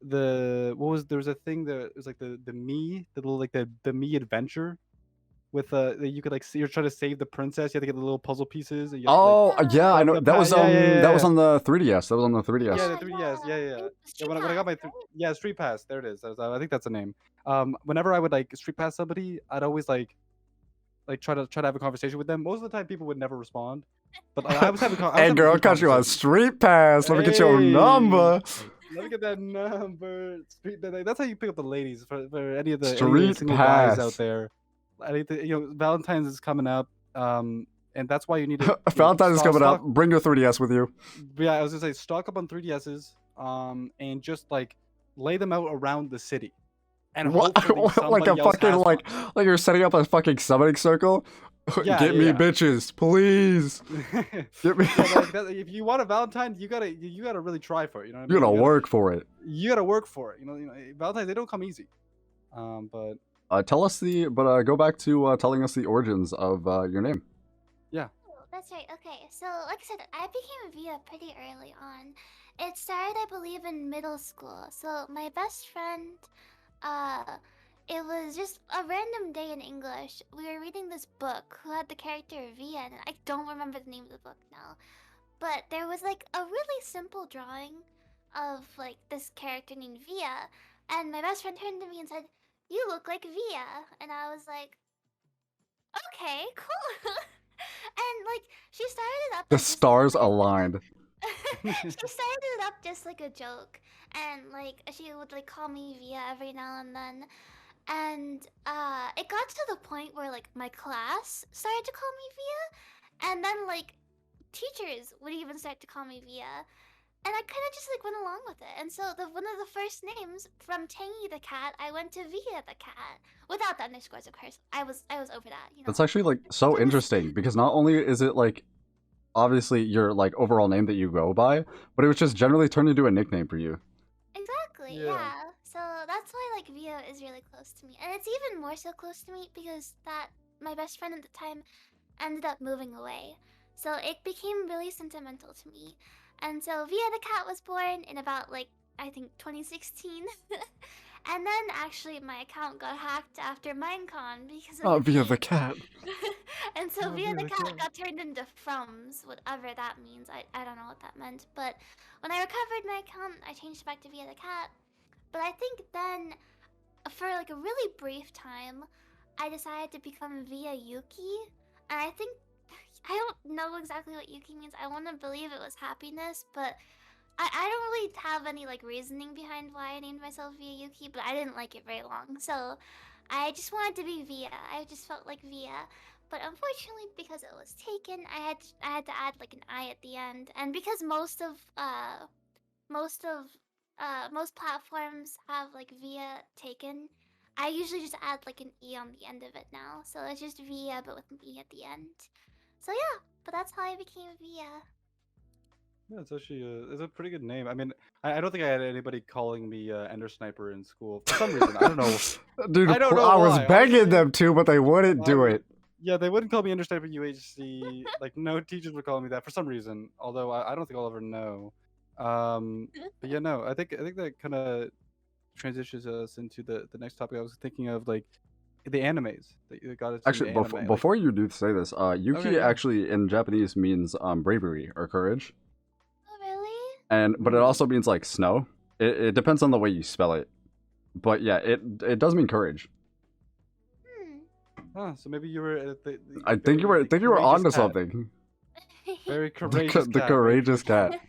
Speaker 2: was a thing that was like the little like the me adventure with that you could like see you're trying to save the princess. You had to get the little puzzle pieces. And you have to, like,
Speaker 1: Oh, yeah, I know. That was that was
Speaker 2: yeah.
Speaker 1: on the 3DS. That was on the 3DS.
Speaker 2: Yeah, the 3DS. Yeah.
Speaker 3: Street
Speaker 2: When I got my
Speaker 3: Pass, right?
Speaker 2: yeah, Street Pass. There it is. I think that's the name. Whenever I would like Street Pass somebody, I'd always like try to have a conversation with them. Most of the time, people would never respond. But I was having.
Speaker 1: Hey, girl, got you on Street Pass. Let me get your
Speaker 2: Hey.
Speaker 1: number.
Speaker 2: Let me get that number. That's how you pick up the ladies for any of the
Speaker 1: Street
Speaker 2: single guys
Speaker 1: Pass.
Speaker 2: out there. Valentine's is coming up. And that's why you need to.
Speaker 1: Valentine's is coming up.
Speaker 2: stock-
Speaker 1: Bring your 3DS with you.
Speaker 2: Yeah, I was gonna say stock up on 3DSs. And just like lay them out around the city. And
Speaker 1: What?
Speaker 2: hopefully
Speaker 1: Like
Speaker 2: somebody
Speaker 1: a
Speaker 2: else
Speaker 1: fucking
Speaker 2: has
Speaker 1: like
Speaker 2: one.
Speaker 1: like you're setting up a fucking summoning circle.
Speaker 2: Yeah,
Speaker 1: Get me
Speaker 2: yeah.
Speaker 1: bitches, please. Get me.
Speaker 2: Yeah, like if you want a Valentine, you gotta really try for it. You know what I
Speaker 1: You
Speaker 2: mean?
Speaker 1: gotta work for it.
Speaker 2: You gotta work for it. You know, Valentine's they don't come easy. But
Speaker 1: Tell us go back to telling us the origins of your name.
Speaker 3: Oh, that's right. Okay, so like I said, I became Via pretty early on. It started, I believe, in middle school. So my best friend, it was just a random day in English. We were reading this book who had the character Via, and I don't remember the name of the book now. But there was like a really simple drawing of like this character named Via, and my best friend turned to me and said, "You look like Via," and I was like, "Okay, cool." And like she started up
Speaker 1: The
Speaker 3: as just,
Speaker 1: stars
Speaker 3: like,
Speaker 1: aligned.
Speaker 3: she started it up just like a joke, and like she would like call me Via every now and then, and it got to the point where like my class started to call me Via, and then like teachers would even start to call me Via, and I kind of just like went along with it. And so one of the first names from Tangy the cat, I went to Via the cat without the underscores, of course. I was over that. You know.
Speaker 1: That's actually like so interesting because not only is it like obviously your like overall name that you go by, but it was just generally turned into a nickname for you.
Speaker 3: Exactly,
Speaker 2: Yeah.
Speaker 3: yeah. So that's why like Via is really close to me. And it's even more so close to me because that my best friend at the time ended up moving away. So it became really sentimental to me. And so Via the Cat was born in about like I think 2016. And then actually my account got hacked after Minecon because of
Speaker 1: Oh,
Speaker 3: the
Speaker 1: via the
Speaker 3: meme.
Speaker 1: cat.
Speaker 3: And so
Speaker 2: Oh,
Speaker 3: Via
Speaker 2: Via
Speaker 3: the
Speaker 2: the
Speaker 3: Cat
Speaker 2: Cat.
Speaker 3: got turned into Frums, whatever that means. I don't know what that meant. But when I recovered my account, I changed it back to Via the Cat. But I think then, for like a really brief time, I decided to become Via Yuki. And I think, I don't know exactly what Yuki means. I want to believe it was happiness, but I don't really have any like reasoning behind why I named myself Via Yuki, but I didn't like it very long. So I just wanted to be Via. I just felt like Via. But unfortunately, because it was taken, I had to add like an I at the end, and because most of most platforms have like Via taken, I usually just add like an E on the end of it now. So it's just Via but with an E at the end. So yeah, but that's how I became Via.
Speaker 2: Yeah, it's actually it's a pretty good name. I mean, I don't think I had anybody calling me Ender Sniper in school for some reason. I don't know.
Speaker 1: Dude,
Speaker 2: I don't know
Speaker 1: I was
Speaker 2: why.
Speaker 1: begging
Speaker 2: Honestly,
Speaker 1: them to, but they wouldn't do it.
Speaker 2: yeah, they wouldn't call me Ender Sniper UHC. Like no teachers would call me that for some reason. Although I don't think I'll ever know. But yeah, no, I think that kind of transitions us into the next topic. I was thinking of like the animes that got us
Speaker 1: Actually,
Speaker 2: into anime. Like,
Speaker 1: before you do say this, Yuki
Speaker 2: okay, yeah.
Speaker 1: actually in Japanese means bravery or courage,
Speaker 3: Oh really?
Speaker 1: but it also means like snow. It depends on the way you spell it, but yeah, it does mean courage.
Speaker 2: Oh, so maybe you were.
Speaker 1: I think you were
Speaker 2: courageous
Speaker 1: onto
Speaker 2: cat.
Speaker 1: something.
Speaker 2: Very courageous.
Speaker 1: The
Speaker 2: cat,
Speaker 1: courageous cat.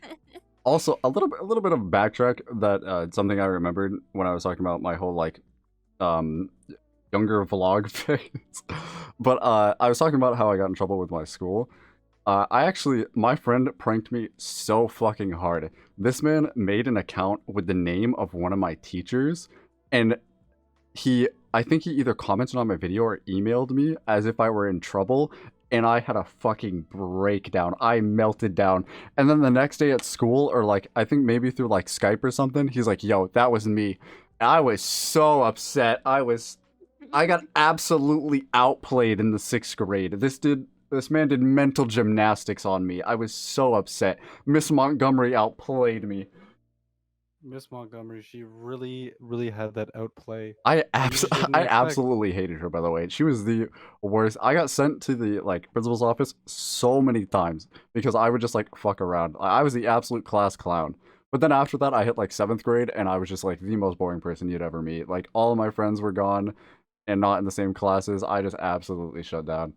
Speaker 1: Also, a little bit of backtrack that something I remembered when I was talking about my whole like um younger vlog phase. But I was talking about how I got in trouble with my school. My friend pranked me so fucking hard. This man made an account with the name of one of my teachers, and I think he either commented on my video or emailed me as if I were in trouble, and I had a fucking breakdown. I melted down. And then the next day at school, or like, I think maybe through like Skype or something, he's like, yo, that was me. I was so upset. I got absolutely outplayed in the 6th grade. This man did mental gymnastics on me. I was so upset. Miss Montgomery outplayed me.
Speaker 2: Miss Montgomery, she really, really had that outplay.
Speaker 1: I
Speaker 2: you just didn't expect.
Speaker 1: absolutely hated her, by the way. She was the worst. I got sent to the like principal's office so many times because I would just like fuck around. I was the absolute class clown. But then after that, I hit like 7th grade, and I was just like the most boring person you'd ever meet. Like all of my friends were gone and not in the same classes. I just absolutely shut down.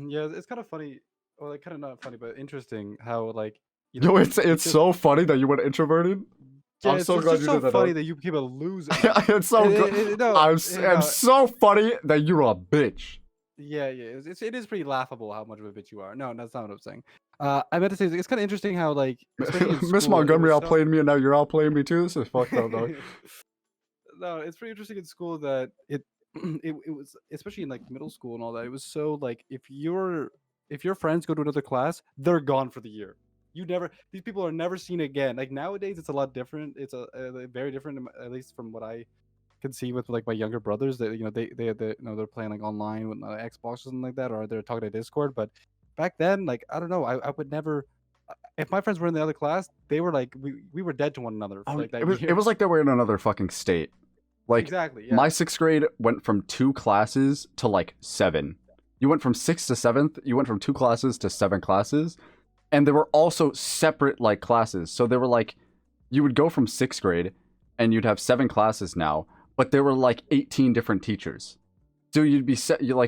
Speaker 2: Yeah, it's kind of funny, or like kind of not funny, but interesting how like you
Speaker 1: Yo,
Speaker 2: know
Speaker 1: it's
Speaker 2: just-
Speaker 1: so funny that you went introverted.
Speaker 2: yeah,
Speaker 1: I'm
Speaker 2: it's
Speaker 1: so
Speaker 2: just
Speaker 1: glad you
Speaker 2: so
Speaker 1: did that.
Speaker 2: funny that you became a loser.
Speaker 1: It's so good.
Speaker 2: No,
Speaker 1: I'm
Speaker 2: no,
Speaker 1: so funny that you're a bitch.
Speaker 2: yeah, it is pretty laughable how much of a bitch you are. No, that's not what I'm saying. I meant to say it's kind of interesting how like especially in
Speaker 1: Miss
Speaker 2: school, it
Speaker 1: Montgomery
Speaker 2: was
Speaker 1: outplayed me, and now you're outplaying me too. This is fucked up, dog.
Speaker 2: No, it's pretty interesting in school that it was especially in like middle school and all that. It was so like if your friends go to another class, they're gone for the year. These people are never seen again. Like nowadays, it's a lot different. It's a very different, at least from what I can see with like my younger brothers. That they're playing like online with Xbox or something like that, or they're talking to Discord. But back then, like I don't know, I would never. If my friends were in the other class, they were like we were dead to one another for like that year.
Speaker 1: It was like they were in another fucking state. Like
Speaker 2: Exactly. Yeah.
Speaker 1: my 6th grade went from 2 classes to like 7. You went from 6th to 7th. You went from 2 classes to 7 classes, and there were also separate like classes. So they were like, you would go from 6th grade, and you'd have 7 classes now, but there were like 18 different teachers. So you'd be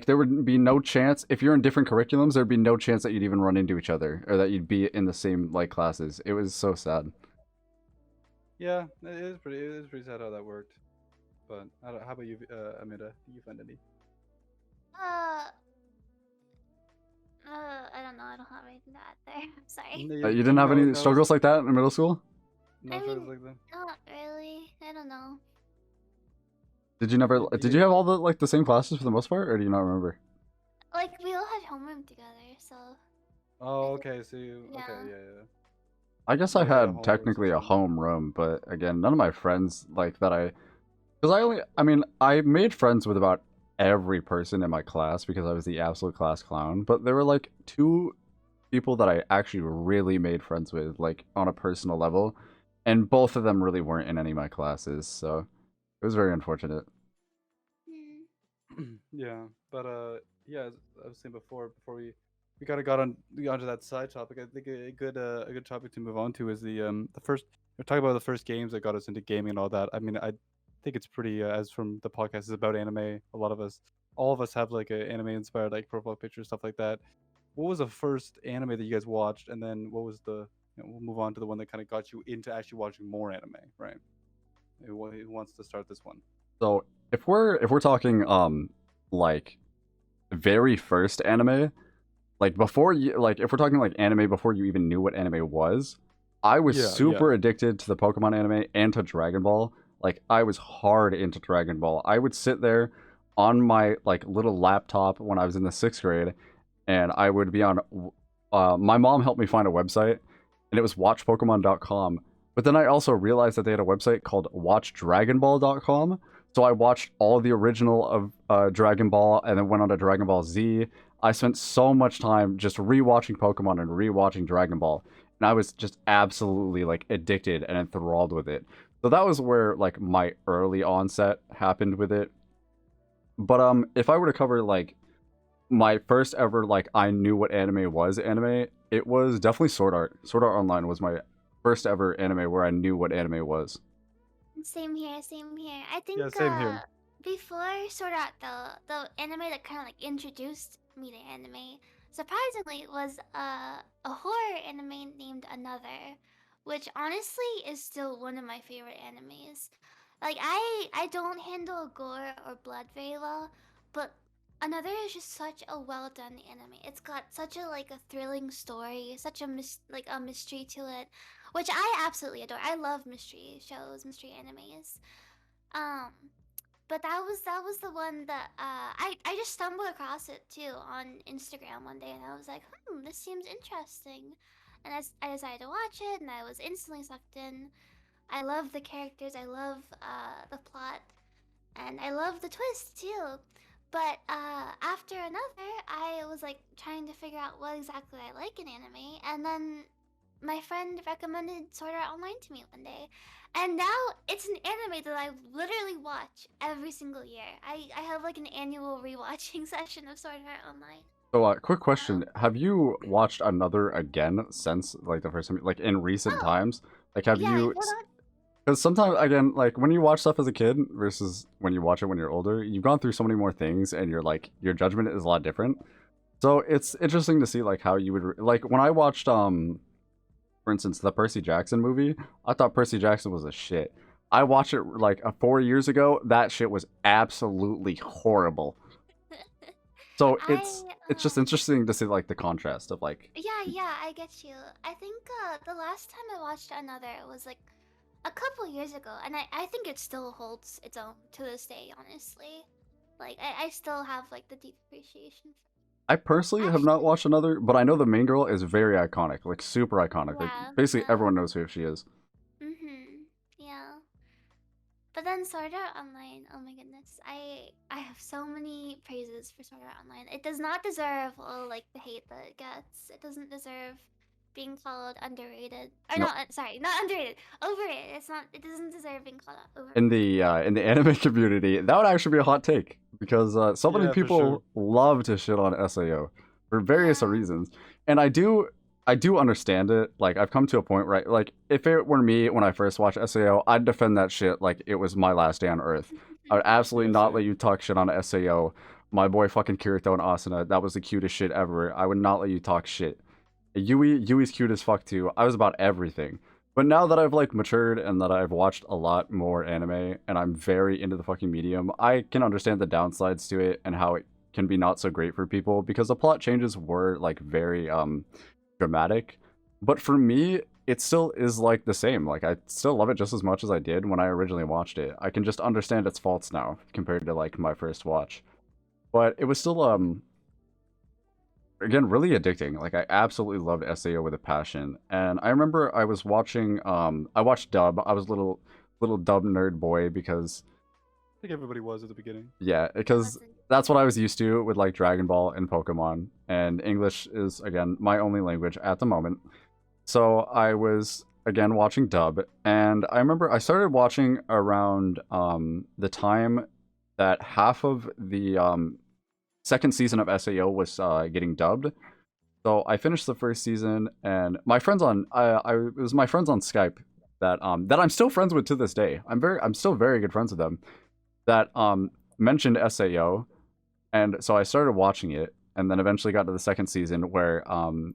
Speaker 1: there would be no chance if you're in different curriculums. There'd be no chance that you'd even run into each other or that you'd be in the same like classes. It was so sad.
Speaker 2: Yeah, it is pretty sad how that worked. But how about you, Amanda? Do you find any?
Speaker 3: I don't know. I don't have anything to add there. I'm sorry.
Speaker 1: You didn't have any struggles like that in middle school?
Speaker 2: No
Speaker 3: I
Speaker 2: struggles
Speaker 3: mean,
Speaker 2: like that.
Speaker 3: Not really. I don't know.
Speaker 1: Did you have all the like the same classes for the most part, or do you not remember?
Speaker 3: Like we all had homeroom together, so.
Speaker 2: Oh, okay. So
Speaker 3: Yeah.
Speaker 2: okay, yeah.
Speaker 1: I guess
Speaker 2: Yeah,
Speaker 1: I
Speaker 2: we had a
Speaker 1: had
Speaker 2: homeroom
Speaker 1: technically a
Speaker 2: system.
Speaker 1: home room, but again, none of my friends like that because I made friends with about every person in my class because I was the absolute class clown. But there were like two people that I actually really made friends with, like on a personal level, and both of them really weren't in any of my classes. So it was very unfortunate.
Speaker 2: Yeah, but yeah, as I was saying before we kind of got onto that side topic. I think a good topic to move on to is the first. We're talking about the first games that got us into gaming and all that. I mean, I think it's pretty as from the podcast is about anime. All of us have like a anime inspired like profile picture stuff like that. What was the first anime that you guys watched, and then what was the? We'll move on to the one that kind of got you into actually watching more anime, right? Who wants to start this one?
Speaker 1: So if we're talking like very first anime, like before you, like if we're talking like anime before you even knew what anime was, I was
Speaker 2: Yeah,
Speaker 1: super addicted to the Pokemon anime and to Dragon Ball. Like I was hard into Dragon Ball. I would sit there on my like little laptop when I was in the 6th grade, and I would be on. My mom helped me find a website, and it was watchpokemon.com. But then I also realized that they had a website called watchdragonball.com. So I watched all the original of Dragon Ball, and then went on to Dragon Ball Z. I spent so much time just rewatching Pokemon and rewatching Dragon Ball, and I was just absolutely like addicted and enthralled with it. So that was where like my early onset happened with it. But if I were to cover like my first ever like I knew what anime was anime, it was definitely Sword Art. Sword Art Online was my first ever anime where I knew what anime was.
Speaker 3: Same here, same here. I think
Speaker 2: Yeah, same here.
Speaker 3: before Sword Art, the anime that kind of like introduced me to anime, surprisingly, was a horror anime named Another, which honestly is still one of my favorite animes. Like I don't handle gore or blood very well, but Another is just such a well done anime. It's got such a like a thrilling story, such a like a mystery to it, which I absolutely adore. I love mystery shows, mystery animes. Um, but that was the one that I just stumbled across it too on Instagram one day, and I was like, this seems interesting, and I decided to watch it, and I was instantly sucked in. I love the characters, I love the plot, and I love the twist too. But after Another, I was like trying to figure out what exactly I like in anime, and then my friend recommended Sword Art Online to me one day, and now it's an anime that I literally watch every single year. I have like an annual rewatching session of Sword Art Online.
Speaker 1: So, quick question: have you watched Another again since like the first time, like in recent
Speaker 3: Oh,
Speaker 1: times? Like, have
Speaker 3: yeah,
Speaker 1: you?
Speaker 3: hold on.
Speaker 1: Because sometimes, again, like when you watch stuff as a kid versus when you watch it when you're older, you've gone through so many more things, and you're like your judgment is a lot different. So it's interesting to see like how you would like when I watched for instance, the Percy Jackson movie. I thought Percy Jackson was a shit. I watched it like 4 years ago. That shit was absolutely horrible. So it's
Speaker 3: I
Speaker 1: it's just interesting to see like the contrast of like
Speaker 3: yeah, I get you. I think the last time I watched Another was like a couple years ago, and I think it still holds its own to this day, honestly. Like I still have like the deep appreciation
Speaker 1: I personally have not
Speaker 3: actually.
Speaker 1: watched Another, but I know the main girl is very iconic, like super iconic. Like
Speaker 3: Yeah,
Speaker 1: basically
Speaker 3: yeah.
Speaker 1: everyone knows who she is.
Speaker 3: Yeah. But then Sword Art Online, oh my goodness. I have so many praises for Sword Art Online. It does not deserve all like the hate that it gets. It doesn't deserve being called underrated. Or
Speaker 1: No,
Speaker 3: not sorry, not underrated. Overrated. It doesn't deserve being called overrated.
Speaker 1: in the anime community, that would actually be a hot take because so many
Speaker 2: Yeah, for sure.
Speaker 1: people love to shit on Sao for various
Speaker 3: Yeah.
Speaker 1: reasons, and I do understand it. Like I've come to a point where like if it were me when I first watched Sao, I'd defend that shit like it was my last day on Earth. I would absolutely
Speaker 2: Yeah,
Speaker 1: not let
Speaker 2: same.
Speaker 1: you talk shit on Sao. My boy fucking Kirito and Asuna, that was the cutest shit ever. I would not let you talk shit. Yui's cute as fuck too. I was about everything. But now that I've like matured and that I've watched a lot more anime and I'm very into the fucking medium, I can understand the downsides to it and how it can be not so great for people because the plot changes were like very dramatic. But for me, it still is like the same. Like I still love it just as much as I did when I originally watched it. I can just understand its faults now compared to like my first watch. But it was still again really addicting. Like I absolutely loved SAO with a passion. And I remember I was watching I watched dub. I was little dub nerd boy because
Speaker 2: I think everybody was at the beginning.
Speaker 1: yeah,
Speaker 3: I
Speaker 1: because
Speaker 3: wasn't.
Speaker 1: that's what I was used to with like Dragon Ball and Pokemon. And English is again my only language at the moment. So I was again watching dub, and I remember I started watching around the time that half of the second season of SAO was getting dubbed. So I finished the first season, and my friends on it was my friends on Skype that I'm still friends with to this day. I'm still very good friends with them. That mentioned SAO, and so I started watching it, and then eventually got to the second season where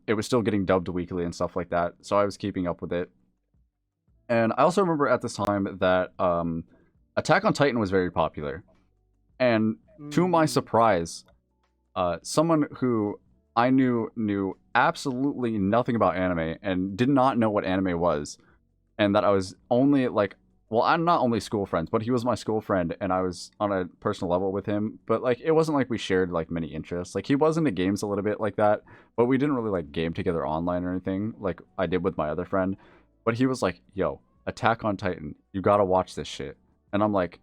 Speaker 1: it was still getting dubbed weekly and stuff like that. So I was keeping up with it, and I also remember at this time that Attack on Titan was very popular, and to my surprise, someone who I knew absolutely nothing about anime and did not know what anime was, and that I was only like, well, I'm not only school friends, but he was my school friend, and I was on a personal level with him. But like, it wasn't like we shared like many interests. Like, he was into games a little bit like that, but we didn't really like game together online or anything like I did with my other friend. But he was like, "Yo, Attack on Titan, you gotta watch this shit," and I'm like,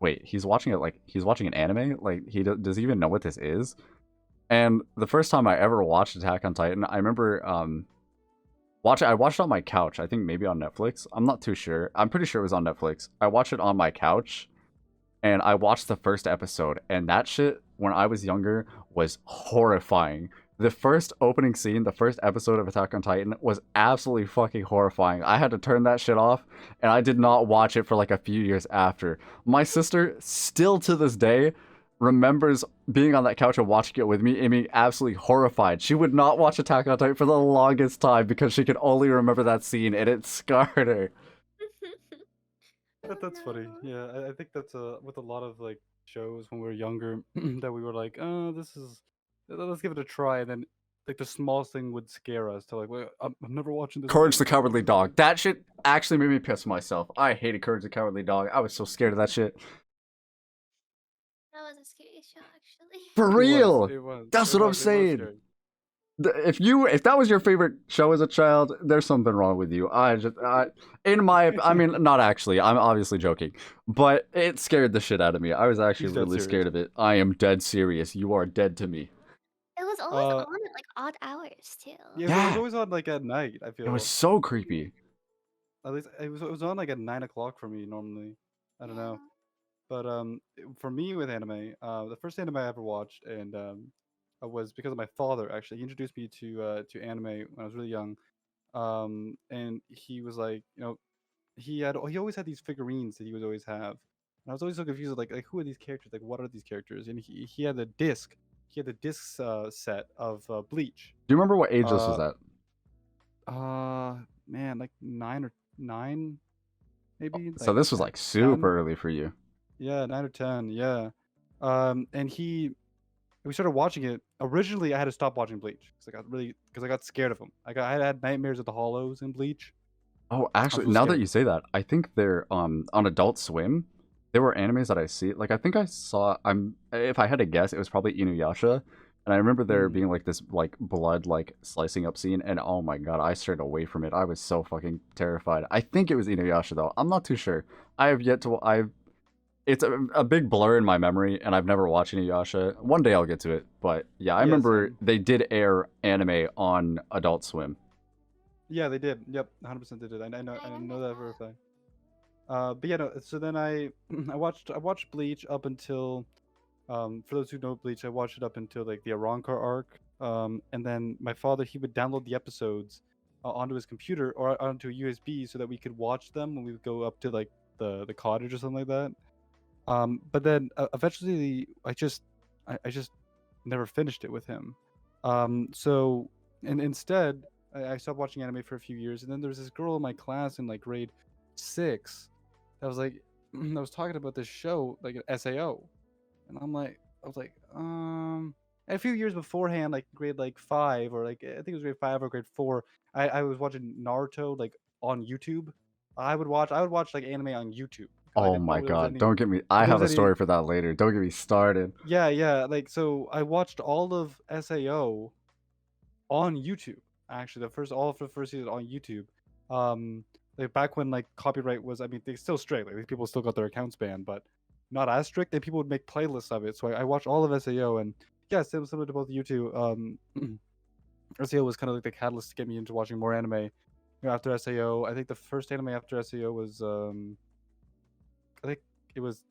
Speaker 1: "Wait, he's watching it like he's watching an anime? Like, does he even know what this is?" And the first time I ever watched Attack on Titan, I remember I watched it on my couch. I think maybe on Netflix. I'm not too sure. I'm pretty sure it was on Netflix. I watched it on my couch, and I watched the first episode, and that shit when I was younger was horrifying. The first opening scene, the first episode of Attack on Titan was absolutely fucking horrifying. I had to turn that shit off, and I did not watch it for like a few years after. My sister still to this day remembers being on that couch and watching it with me and being absolutely horrified. She would not watch Attack on Titan for the longest time because she could only remember that scene, and it scarred her.
Speaker 3: Oh,
Speaker 2: That's funny.
Speaker 3: no.
Speaker 2: Yeah, I think that's with a lot of like shows when we were younger that we were like, oh, this is let's give it a try, and then like the smallest thing would scare us to like, wait, I'm never watching this
Speaker 1: Courage the
Speaker 2: again.
Speaker 1: Cowardly Dog. That shit actually made me piss myself. I hated Courage the Cowardly Dog. I was so scared of that shit.
Speaker 3: That was a scary show, actually.
Speaker 1: For real!
Speaker 2: It was.
Speaker 1: That's
Speaker 2: It
Speaker 1: what I'm
Speaker 2: was. It was
Speaker 1: saying.
Speaker 2: scary.
Speaker 1: If that was your favorite show as a child, there's something wrong with you. I mean, not actually. I'm obviously joking, but it scared the shit out of me. I was actually
Speaker 2: He's dead
Speaker 1: really
Speaker 2: serious.
Speaker 1: scared of it. I am dead serious. You are dead to me.
Speaker 3: It was always
Speaker 2: Uh,
Speaker 3: on at like odd hours too.
Speaker 2: Yeah, it
Speaker 1: Yeah.
Speaker 2: was always on like at night. I
Speaker 1: It
Speaker 2: feel
Speaker 1: was so creepy.
Speaker 2: at least it was on like at 9 o'clock for me normally. I don't know, but for me with anime, the first anime I ever watched and was because of my father. Actually, he introduced me to anime when I was really young. And he was like, he always had these figurines that he would always have, and I was always so confused like who are these characters? Like what are these characters? And he had the disc. He had the disc set of Bleach.
Speaker 1: Do you remember what age this was
Speaker 2: Uh,
Speaker 1: at?
Speaker 2: Man, like 9 maybe.
Speaker 1: So
Speaker 2: Like
Speaker 1: this was like
Speaker 2: 10?
Speaker 1: super early for you.
Speaker 2: Yeah, 9 or 10. Yeah. And we started watching it. Originally, I had to stop watching Bleach because I got scared of him. I had nightmares of the hollows in Bleach.
Speaker 1: Oh,
Speaker 2: I was
Speaker 1: actually,
Speaker 2: so
Speaker 1: now that
Speaker 2: scared.
Speaker 1: you say that, I think they're on Adult Swim. There were animes that I see. Like I think I saw. If I had to guess, it was probably Inuyasha. And I remember there
Speaker 2: Mm.
Speaker 1: being like this like blood like slicing up scene, and oh my god, I strayed away from it. I was so fucking terrified. I think it was Inuyasha though. I'm not too sure. I have yet to. I've. It's a big blur in my memory, and I've never watched Inuyasha. One day I'll get to it, but yeah, I
Speaker 2: Yeah,
Speaker 1: remember
Speaker 2: same.
Speaker 1: they did air anime on Adult Swim.
Speaker 2: Yeah, they did. Yep, 100% they did. I know.
Speaker 3: I
Speaker 2: I
Speaker 3: remember
Speaker 2: know that for a
Speaker 3: that.
Speaker 2: fact. But yeah, no. So then I I watched Bleach up until for those who know Bleach, I watched it up until like the Arrancar arc. And then my father he would download the episodes onto his computer or onto a USB so that we could watch them when we would go up to like the cottage or something like that. But then eventually I just never finished it with him. So and instead I stopped watching anime for a few years, and then there was this girl in my class in like grade 6 that was like that was talking about this show like an SAO, and I was like a few years beforehand, like grade like 5 or like I think it was grade 5 or grade 4, I was watching Naruto like on YouTube. I would watch like anime on YouTube because I
Speaker 1: Oh
Speaker 2: didn't
Speaker 1: my
Speaker 2: know there was
Speaker 1: god,
Speaker 2: any
Speaker 1: don't get me. I
Speaker 2: there
Speaker 1: have
Speaker 2: was
Speaker 1: a
Speaker 2: any
Speaker 1: story for that later. Don't get me started.
Speaker 2: yeah, like so I watched all of SAO on YouTube. Actually, all of the first season on YouTube. Like back when like copyright was, I mean, they still strict. Like these people still got their accounts banned, but not as strict, and people would make playlists of it. So I watched all of SAO, and yeah, similar to both of you two. SAO was kind of like the catalyst to get me into watching more anime. After SAO, I think the first anime after SAO was I think it was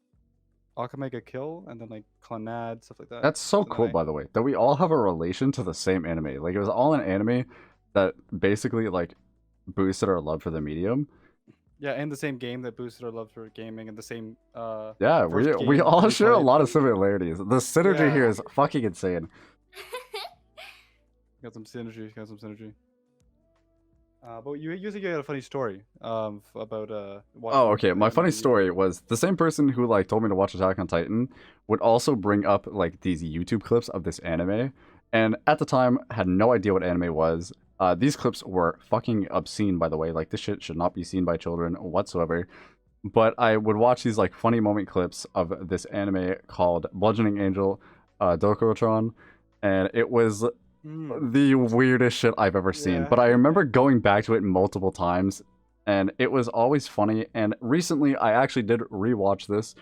Speaker 2: Akamega Kill, and then like Clannad, stuff like that.
Speaker 1: That's so
Speaker 2: And then
Speaker 1: cool,
Speaker 2: I-
Speaker 1: by the way, that we all have a relation to the same anime. Like, it was all an anime that basically, like, boosted our love for the medium.
Speaker 2: Yeah, and the same game that boosted our love for gaming, and the same
Speaker 1: Yeah,
Speaker 2: first
Speaker 1: we
Speaker 2: game
Speaker 1: all
Speaker 2: we
Speaker 1: share a
Speaker 2: played.
Speaker 1: lot of similarities. The synergy
Speaker 2: Yeah.
Speaker 1: here is fucking insane.
Speaker 2: Got some synergy. But you think you had a funny story about watching.
Speaker 1: Oh, okay. My
Speaker 2: anime
Speaker 1: funny
Speaker 2: on YouTube.
Speaker 1: story was the same person who like told me to watch Attack on Titan would also bring up like these YouTube clips of this anime, and at the time had no idea what anime was. These clips were fucking obscene, by the way. Like, this shit should not be seen by children whatsoever. But I would watch these like funny moment clips of this anime called Bludgeoning Angel, Dokuro-tron, and it was the weirdest shit I've ever seen.
Speaker 2: Yeah.
Speaker 1: But I remember going back to it multiple times, and it was always funny. And recently, I actually did rewatch this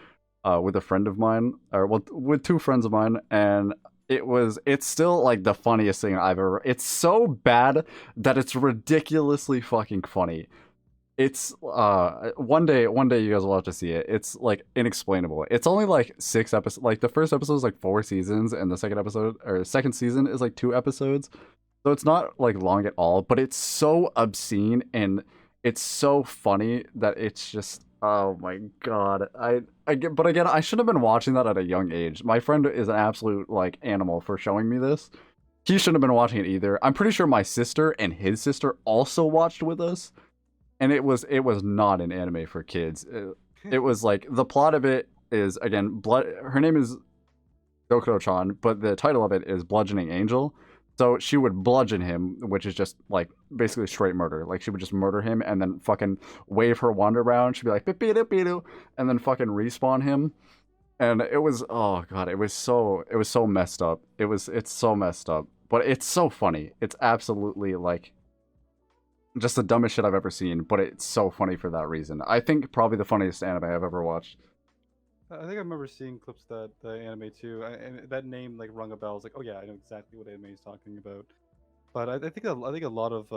Speaker 1: with a friend of mine, or with two friends of mine, and it's still like the funniest thing I've ever. It's so bad that it's ridiculously fucking funny. It's one day you guys will have to see it. It's like inexplainable. It's only like 6 episodes. Like, the first episode is like 4 seasons, and the second season is like 2 episodes. So it's not like long at all, but it's so obscene and it's so funny that it's just, oh my god. But again, I should have been watching that at a young age. My friend is an absolute like animal for showing me this. He shouldn't have been watching it either. I'm pretty sure my sister and his sister also watched with us. And it was not an anime for kids. It was like, the plot of it is, again, her name is Dokuro-chan, but the title of it is Bludgeoning Angel. So she would bludgeon him, which is just like basically straight murder. Like, she would just murder him and then fucking wave her wand around. She'd be like, "Bipidu, and then fucking respawn him. And it was, oh god, it was so messed up. It's so messed up, but it's so funny. It's absolutely like just the dumbest shit I've ever seen, but it's so funny for that reason. I think probably the funniest anime I've ever watched.
Speaker 2: I think I remember seeing clips of the anime too, and that name like rung a bell. I was like, oh yeah, I know exactly what anime he's talking about. But I think a lot of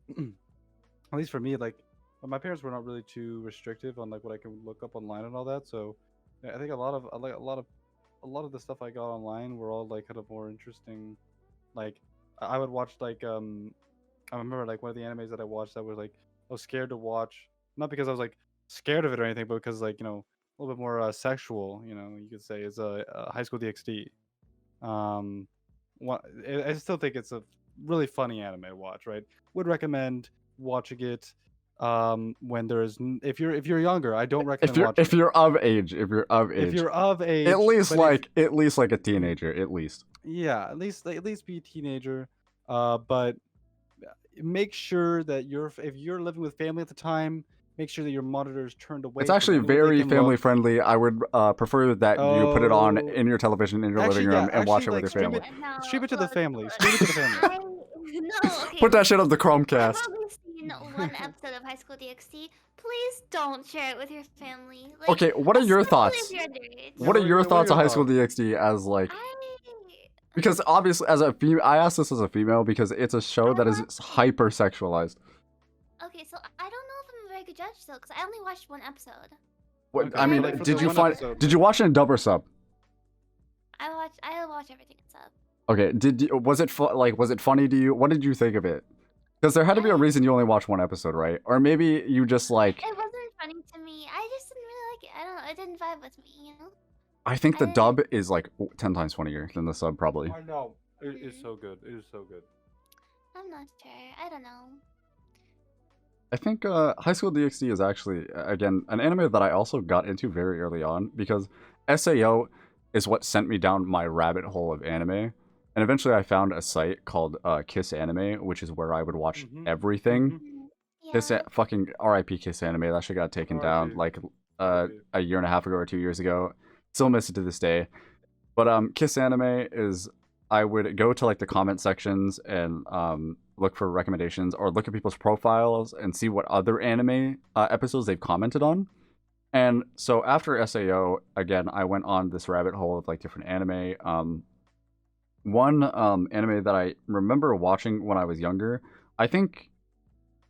Speaker 2: at least for me, like, my parents were not really too restrictive on like what I can look up online and all that. So yeah, I think a lot of the stuff I got online were all like kind of more interesting. Like, I would watch like I remember like one of the animes that I watched that was like, I was scared to watch, not because I was like scared of it or anything, but because like, a little bit more sexual, you could say, is High School DxD. I still think it's a really funny anime to watch. Right, would recommend watching it when there's if you're younger. I don't recommend watching
Speaker 1: if you're of age, if you're of age, at least like a teenager, at least.
Speaker 2: Yeah, at least be a teenager. But make sure that if you're living with family at the time, make sure that your monitor is turned away.
Speaker 1: It's actually very family friendly. I would prefer that you put it on in your television in your living room and watch it with your family.
Speaker 2: Stream it to the family. Stream it to the family.
Speaker 3: Okay.
Speaker 1: Put that shit on the
Speaker 3: I've
Speaker 1: Chromecast.
Speaker 3: only seen one episode of High School DxD. Please don't share it with your family. Like,
Speaker 1: Okay, what are your
Speaker 3: especially
Speaker 1: thoughts?
Speaker 3: if you're underage.
Speaker 1: What are your thoughts on High School DxD as like? Because obviously, as a female, I asked this as a female because it's a show that is hyper sexualized.
Speaker 3: Okay, so I don't know if I'm a very good judge still, because I only watched one episode.
Speaker 1: What,
Speaker 2: Okay,
Speaker 1: I mean,
Speaker 2: like, for
Speaker 1: did
Speaker 2: the
Speaker 1: you
Speaker 2: one
Speaker 1: find?
Speaker 2: episode.
Speaker 1: Did you watch it in dub or sub?
Speaker 3: I watch everything in sub.
Speaker 1: Okay, was it was it funny to you? What did you think of it? Because there had to be a reason you only watched one episode, right? Or maybe you just like.
Speaker 3: It wasn't funny to me. I just didn't really like it. I don't know. It didn't vibe with me,
Speaker 1: I think the dub is like 10 times funnier than the sub, probably.
Speaker 2: I know. It is so good. It is so good.
Speaker 3: I'm not sure. I don't know.
Speaker 1: I think High School DxD is actually, again, an anime that I also got into very early on because SAO is what sent me down my rabbit hole of anime. And eventually I found a site called Kiss Anime, which is where I would watch everything.
Speaker 3: Yeah.
Speaker 1: Fucking RIP Kiss Anime. That shit got taken down like a year and a half ago or 2 years ago. Still miss it to this day. But Kiss Anime is, I would go to like the comment sections and look for recommendations or look at people's profiles and see what other anime episodes they've commented on. And so after SAO, again, I went on this rabbit hole of like different anime. One anime that I remember watching when I was younger, I think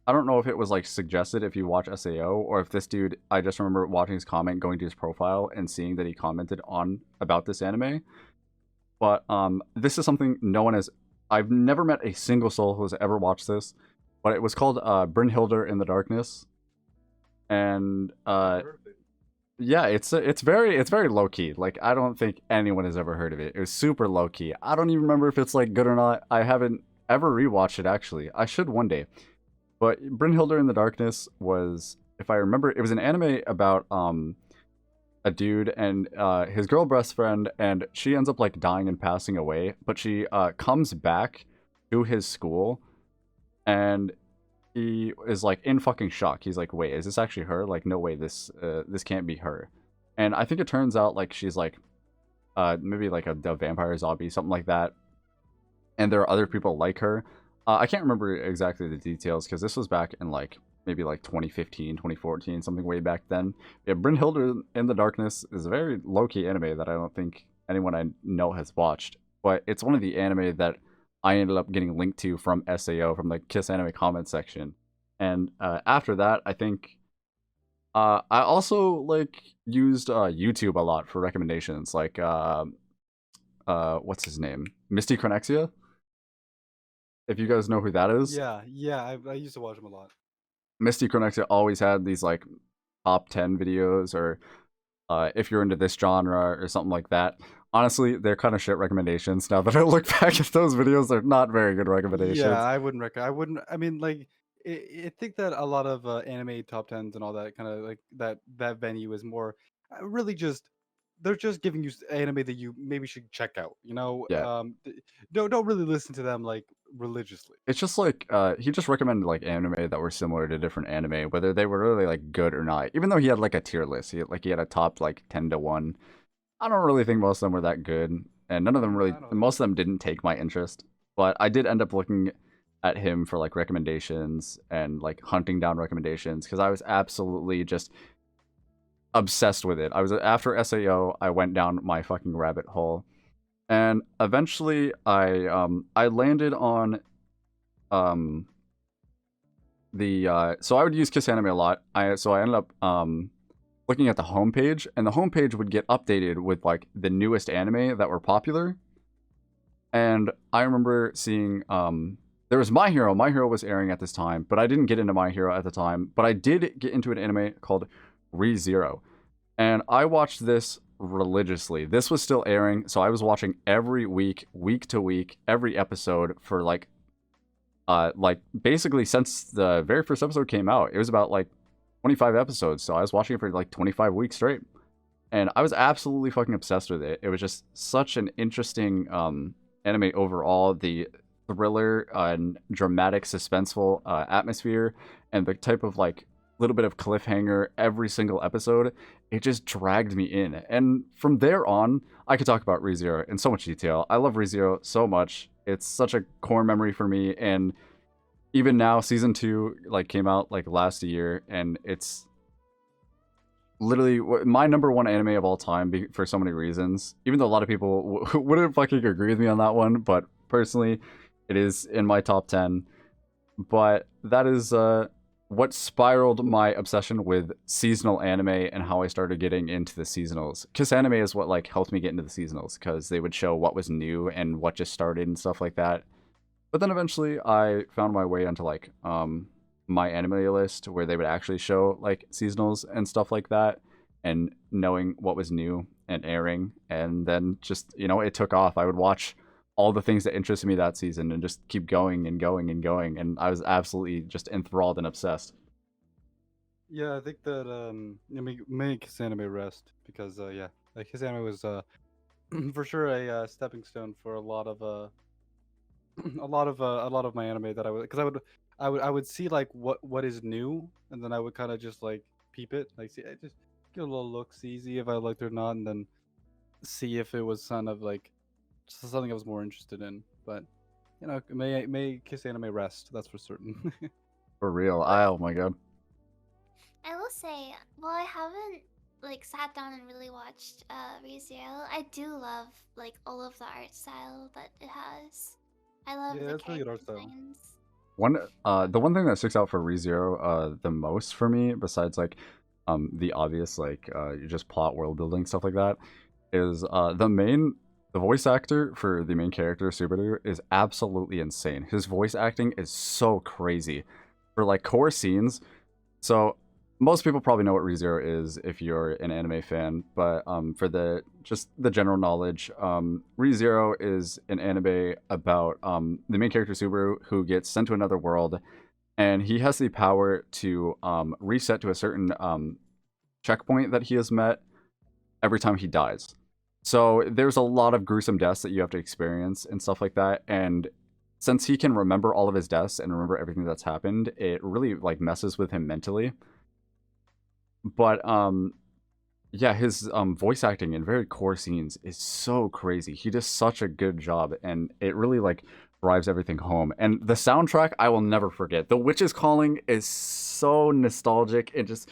Speaker 1: I don't know if it was like suggested if you watch SAO or if this dude, I just remember watching his comment, going to his profile and seeing that he commented on about this anime. But this is something no one has. I've never met a single soul who has ever watched this, but it was called Brynhildr in the Darkness, and yeah, it's very low key. Like I don't think anyone has ever heard of it. It was super low key. I don't even remember if it's like good or not. I haven't ever rewatched it actually. I should one day. But Brynhildr in the Darkness was, if I remember, it was an anime about a dude and his girl best friend, and she ends up like dying and passing away, but she comes back to his school, and he is like in fucking shock. He's like, wait, is this actually her? Like, no way, this can't be her. And I think it turns out like she's like maybe like a vampire zombie, something like that. And there are other people like her. I can't remember exactly the details because this was back in like maybe like 2015, 2014, something way back then. Yeah, Brynhildr in the Darkness is a very low-key anime that I don't think anyone I know has watched. But it's one of the anime that I ended up getting linked to from SAO, from the Kiss Anime comment section. And after that, I think I also like used YouTube a lot for recommendations. Like what's his name? Misty Chronexia. If you guys know who that is.
Speaker 2: Yeah. I used to watch him a lot.
Speaker 1: Misty Chronexia always had these like top 10 videos, or if you're into this genre or something like that. Honestly, they're kind of shit recommendations. Now that I look back at those videos, they're not very good recommendations.
Speaker 2: Yeah, I wouldn't recommend. I wouldn't. I mean, like, I think that a lot of anime top tens and all that kind of like that venue is more really just they're just giving you anime that you maybe should check out. You know,
Speaker 1: Yeah.
Speaker 2: don't really listen to them like religiously.
Speaker 1: It's just like he just recommended like anime that were similar to different anime, whether they were really like good or not. Even though he had like a tier list, he had a top like 10 to 1. I don't really think most of them were that good, and none of them really, most of them didn't take my interest. But I did end up looking at him for like recommendations and like hunting down recommendations because I was absolutely just obsessed with it. I was after SAO, I went down my fucking rabbit hole, and eventually I landed on the so I would use Kiss Anime a lot. So I ended up looking at the homepage, and the homepage would get updated with like the newest anime that were popular. And I remember seeing there was My Hero. My Hero was airing at this time, but I didn't get into My Hero at the time. But I did get into an anime called ReZero, and I watched this religiously. This was still airing, so I was watching every week, week to week, every episode for like basically since the very first episode came out. It was about like 25 episodes, so I was watching it for like 25 weeks straight, and I was absolutely fucking obsessed with it. It was just such an interesting anime overall. The thriller and dramatic, suspenseful atmosphere, and the type of like little bit of cliffhanger every single episode, it just dragged me in. And from there on, I could talk about ReZero in so much detail. I love ReZero so much. It's such a core memory for me, and even now, season 2 like came out like last year, and it's literally my number one anime of all time for so many reasons. Even though a lot of people wouldn't fucking agree with me on that one, but personally, it is in my top 10. But that is what spiraled my obsession with seasonal anime and how I started getting into the seasonals. Kiss Anime is what like helped me get into the seasonals, because they would show what was new and what just started and stuff like that. But then eventually I found my way onto like my anime list, where they would actually show like seasonals and stuff like that, and knowing what was new and airing. And then just, you know, it took off. I would watch all the things that interested me that season and just keep going and going and going, and I was absolutely just enthralled and obsessed.
Speaker 2: Yeah, I think that make Kiss Anime rest, because yeah, like Kiss Anime was for sure a stepping stone for a lot of a lot of my anime that I would, because I would see like what is new, and then I would kind of just like peep it, like see, I just get a little look, see if I liked it or not, and then see if it was kind of like something I was more interested in. But you know, may Kiss Anime rest, that's for certain.
Speaker 1: For real. Oh my god.
Speaker 3: I will say, well, I haven't like sat down and really watched ReZero. I do love like all of the art style that it has. I love
Speaker 2: Yeah,
Speaker 3: the
Speaker 2: that's really good art
Speaker 3: character
Speaker 2: style.
Speaker 3: designs.
Speaker 1: The one thing that sticks out for ReZero the most for me, besides like the obvious like just plot world building stuff like that, is the voice actor for the main character Subaru is absolutely insane. His voice acting is so crazy for like core scenes. So most people probably know what ReZero is if you're an anime fan, but for the general knowledge, ReZero is an anime about the main character Subaru who gets sent to another world, and he has the power to reset to a certain checkpoint that he has met every time he dies. So there's a lot of gruesome deaths that you have to experience and stuff like that, and since he can remember all of his deaths and remember everything that's happened, it really like messes with him mentally. But yeah, his voice acting in very core scenes is so crazy. He does such a good job, and it really like drives everything home. And the soundtrack I will never forget. The Witch's Calling is so nostalgic. It just,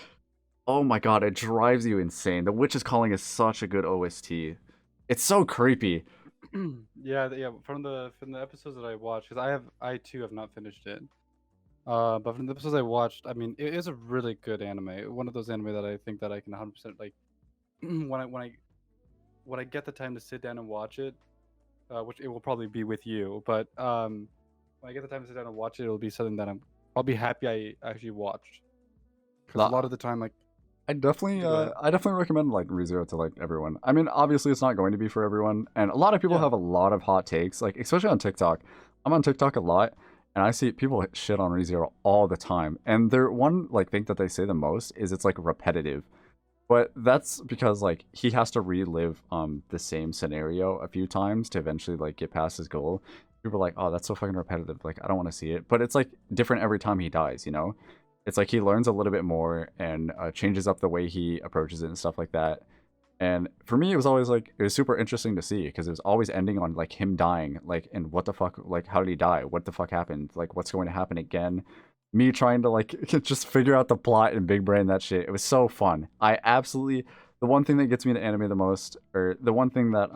Speaker 1: oh my god, it drives you insane. The Witch's Calling is such a good OST. It's so creepy.
Speaker 2: Yeah. From the episodes that I watched, because I too have not finished it. But from the episodes I watched, I mean, it is a really good anime. One of those anime that I think that I can 100% like when I get the time to sit down and watch it, which it will probably be with you. But when I get the time to sit down and watch it, it'll be something that I'll be happy I actually watched. Because a lot of the time, like
Speaker 1: I definitely recommend like ReZero to like everyone. I mean, obviously it's not going to be for everyone, and a lot of people
Speaker 2: Yeah.
Speaker 1: have a lot of hot takes, like especially on TikTok. I'm on TikTok a lot, and I see people shit on ReZero all the time. And their one like thing that they say the most is it's like repetitive. But that's because like he has to relive the same scenario a few times to eventually like get past his goal. People are like, "Oh, that's so fucking repetitive. Like I don't want to see it." But it's like different every time he dies, you know? It's like he learns a little bit more and changes up the way he approaches it and stuff like that. And for me, it was always like it was super interesting to see because it was always ending on like him dying, like and what the fuck, like how did he die? What the fuck happened? Like what's going to happen again? Me trying to like just figure out the plot and big brain that shit. It was so fun. I absolutely the one thing that gets me into anime the most, or the one thing that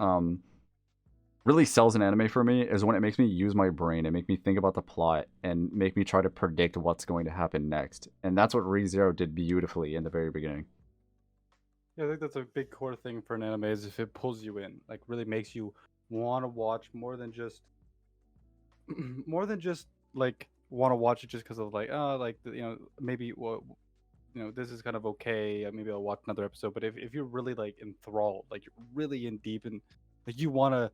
Speaker 1: really sells an anime for me is when it makes me use my brain and make me think about the plot and make me try to predict what's going to happen next. And that's what ReZero did beautifully in the very beginning.
Speaker 2: Yeah, I think that's a big core thing for an anime is if it pulls you in, like really makes you want to watch more than just like want to watch it just because of like maybe this is kind of okay, maybe I'll watch another episode. But if you're really like enthralled, like you're really in deep and like you want to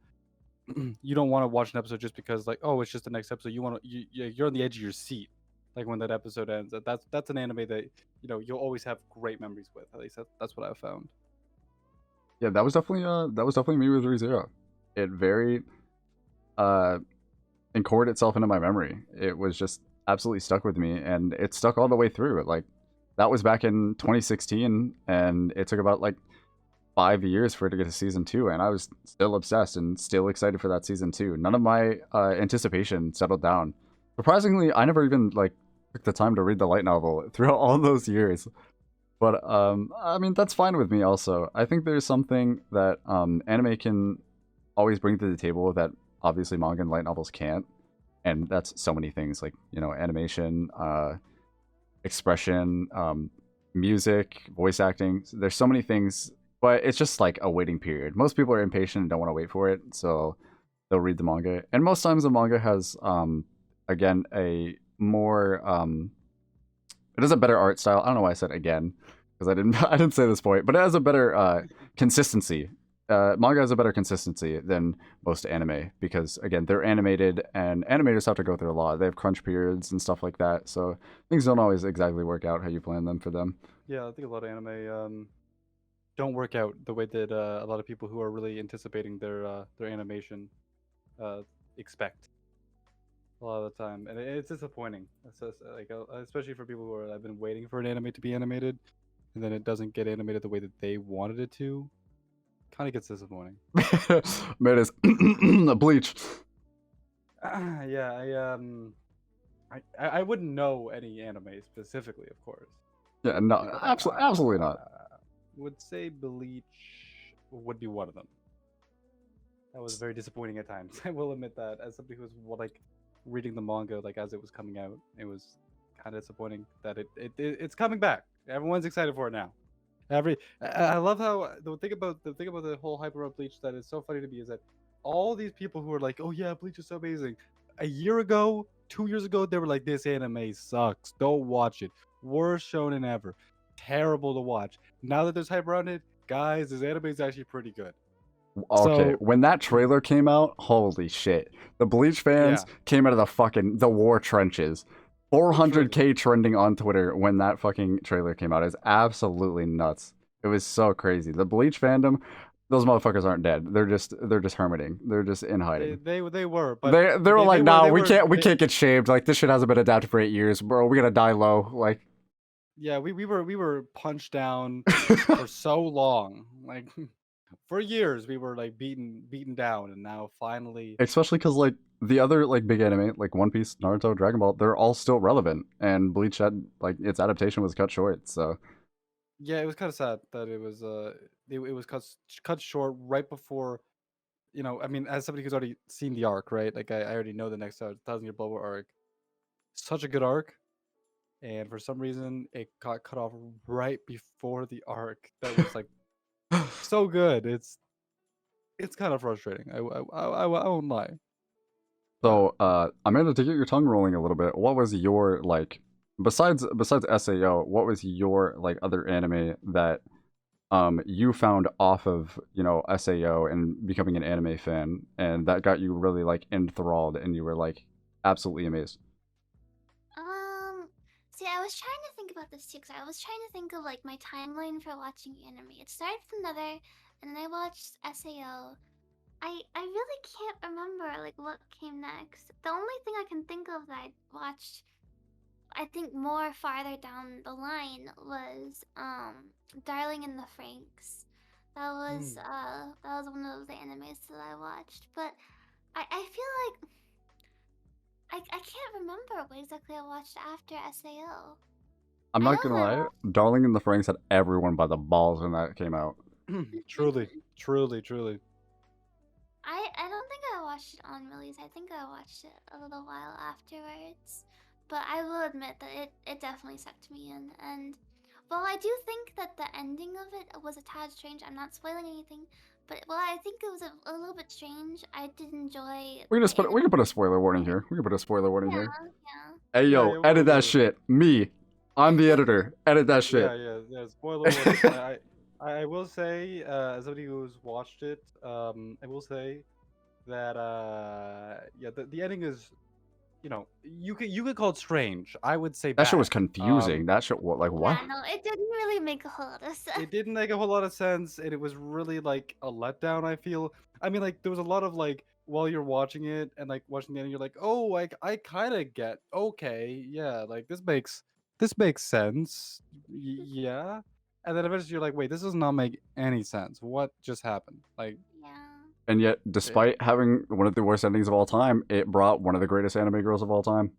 Speaker 2: you don't want to watch an episode just because like, oh, it's just the next episode. You want to you're on the edge of your seat like when that episode ends. That's an anime that you'll always have great memories with. At least that's what I've found.
Speaker 1: Yeah, that was definitely me with ReZero. It very incored itself into my memory. It was just absolutely stuck with me, and it stuck all the way through. Like that was back in 2016, and it took about like 5 years for it to get to season 2, and I was still obsessed and still excited for that season 2. None of my anticipation settled down. Surprisingly, I never even like took the time to read the light novel throughout all those years. But I mean that's fine with me. Also, I think there's something that anime can always bring to the table that obviously manga and light novels can't, and that's so many things like animation, expression, music, voice acting. There's so many things, but it's just like a waiting period. Most people are impatient and don't want to wait for it, so they'll read the manga. And most times the manga has again a more it has a better art style. I don't know why I said again because I didn't say this point, but it has a better consistency. Manga has a better consistency than most anime because again they're animated and animators have to go through a lot. They have crunch periods and stuff like that, so things don't always exactly work out how you plan them for them.
Speaker 2: Yeah, I think a lot of anime don't work out the way that a lot of people who are really anticipating their animation expect a lot of the time, and it's disappointing. It's just, like especially for people who have been waiting for an anime to be animated, and then it doesn't get animated the way that they wanted it to. Kind of gets disappointing.
Speaker 1: Man, it's Bleach.
Speaker 2: Yeah, I wouldn't know any anime specifically, of course.
Speaker 1: Yeah, no, absolutely not.
Speaker 2: would say Bleach would be one of them. That was very disappointing at times. I will admit that. As somebody who was like reading the manga like as it was coming out, it was kind of disappointing that it's coming back. Everyone's excited for it now. I love how the thing about the whole hype around Bleach that is so funny to me is that all these people who are like, oh yeah, Bleach is so amazing. A year ago, 2 years ago, they were like, this anime sucks. Don't watch it. Worst shonen ever. Terrible to watch. Now that there's hype around it, guys, this anime is actually pretty good.
Speaker 1: Okay,
Speaker 2: So-
Speaker 1: when that trailer came out, holy shit. The Bleach fans came out of the war trenches. 400k trending on Twitter when that fucking trailer came out is absolutely nuts. It was so crazy. The Bleach fandom, those motherfuckers aren't dead. They're just hermiting. They're just in hiding.
Speaker 2: They were, but
Speaker 1: They were like, nah, we
Speaker 2: they-
Speaker 1: can't get shaved. Like this shit hasn't been adapted for 8 years, bro. We gotta die low. Like
Speaker 2: Yeah, we were punched down for so long. Like for years we were like beaten down, and now finally
Speaker 1: especially because like the other like big anime like One Piece, Naruto, Dragon Ball, they're all still relevant, and Bleach had like its adaptation was cut short. So
Speaker 2: yeah, it was kind of sad that it was cut short right before, I mean, as somebody who's already seen the arc, right? Like I already know the next 1,000 Year Blood War arc. Such a good arc, and for some reason it got cut off right before the arc that was like so good. It's kind of frustrating. I won't lie.
Speaker 1: So, Amanda, to get your tongue rolling a little bit, what was your like besides SAO? What was your like other anime that you found off of SAO and becoming an anime fan, and that got you really like enthralled, and you were like absolutely amazed?
Speaker 3: See, I was trying to think about this too, because I was trying to think of like my timeline for watching anime. It started with Another, and then I watched SAO. I really can't remember like what came next. The only thing I can think of that I watched, I think more farther down the line, was Darling in the Franxx. That was one of the animes that I watched. But I feel like I can't remember what exactly I watched after SAO.
Speaker 1: I'm not gonna lie, Darling in the Franxx had everyone by the balls when that came out.
Speaker 2: Truly.
Speaker 3: I don't think I watched it on release. I think I watched it a little while afterwards. But I will admit that it definitely sucked me in. And while I do think that the ending of it was a tad strange, I'm not spoiling anything. But while I think it was a little bit strange, I did enjoy.
Speaker 1: We can put a spoiler warning here.
Speaker 3: Yeah.
Speaker 1: Hey yo,
Speaker 2: Yeah,
Speaker 1: edit
Speaker 2: we'll
Speaker 1: that
Speaker 2: do it.
Speaker 1: shit. Me, I'm the editor. Edit that shit.
Speaker 2: Yeah. Spoiler warning. I will say, as somebody who's watched it, I will say that the ending is, you could call it strange. I would say
Speaker 1: That shit was
Speaker 2: bad.
Speaker 1: confusing. That shit, what?
Speaker 3: Yeah, no, it didn't really make a whole lot of sense.
Speaker 2: It didn't make a whole lot of sense, and it was really like a letdown. I feel. I mean, like there was a lot of like while you're watching it and like watching the ending, you're like, oh, like I kind of get. Okay, yeah, like this makes sense. Yeah. And then eventually you're like, wait, this does not make any sense. What just happened? Like,
Speaker 3: Yeah.
Speaker 1: And yet, despite having one of the worst endings of all time, it brought one of the greatest anime girls of all time.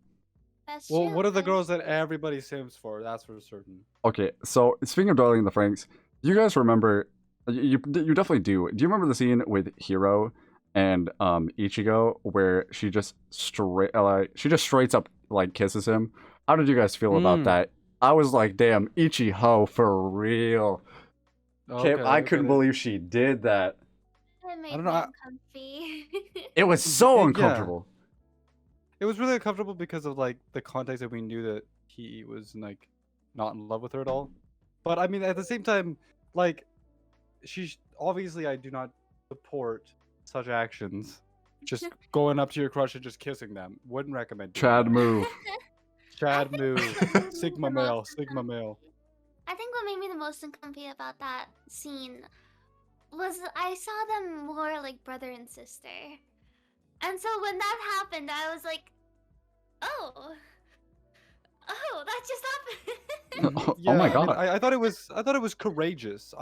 Speaker 3: That's
Speaker 2: well,
Speaker 3: true.
Speaker 2: what are the
Speaker 3: I-
Speaker 2: girls that everybody sims for? That's for certain.
Speaker 1: Okay, so speaking of Darling in the Franxx, you guys remember? You definitely do. Do you remember the scene with Hiro and Ichigo where she just straight up like kisses him? How did you guys feel about that? I was like, damn, Ichigo for real. I couldn't believe she did that.
Speaker 3: It made
Speaker 2: don't
Speaker 3: me
Speaker 2: know,
Speaker 3: uncomfy.
Speaker 1: It was so
Speaker 2: Yeah.
Speaker 1: uncomfortable.
Speaker 2: It was really uncomfortable because of like the context that we knew that he was like not in love with her at all. But I mean, at the same time, like obviously I do not support such actions. Just going up to your crush and just kissing them. Wouldn't recommend. doing
Speaker 1: Chad
Speaker 2: that.
Speaker 1: move.
Speaker 2: Chad
Speaker 3: I
Speaker 2: move.
Speaker 3: think what made me
Speaker 2: Sigma
Speaker 3: the
Speaker 2: male.
Speaker 3: most
Speaker 2: Sigma male.
Speaker 3: I think what made me the most uncomfy about that scene was I saw them more like brother and sister. And so when that happened, I was like, oh, that just happened.
Speaker 1: Oh my
Speaker 2: I mean,
Speaker 1: god.
Speaker 2: I thought it was courageous.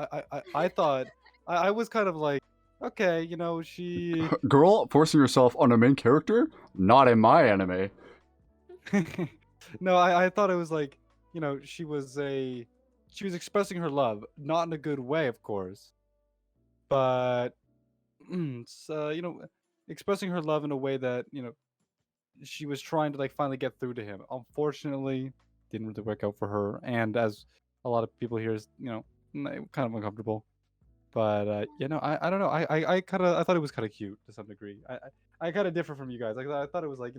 Speaker 2: I thought I was kind of like, okay, she.
Speaker 1: Girl, forcing yourself on a main character? Not in my anime.
Speaker 2: No, I thought it was like, she was a she was expressing her love, not in a good way, of course, but it's, expressing her love in a way that she was trying to like finally get through to him. Unfortunately, didn't really work out for her, and as a lot of people here is kind of uncomfortable. But I don't know. I thought it was kind of cute to some degree. I kind of differ from you guys. Like I thought it was like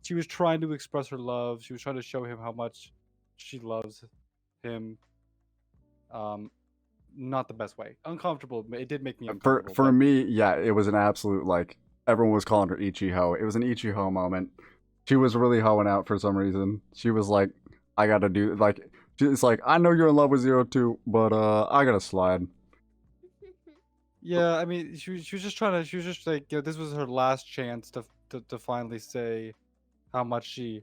Speaker 2: she was trying to express her love. She was trying to show him how much she loves him. Um, not the best way. Uncomfortable. It did make me uncomfortable.
Speaker 1: For me, yeah, it was an absolute like everyone was calling her Ichiho. It was an Ichiho moment. She was really hoeing out for some reason. She was like, I gotta do like she's like, I know you're in love with Zero Two, but I gotta slide.
Speaker 2: Yeah, I mean, she was just trying to. She was just like, this was her last chance to finally say how much she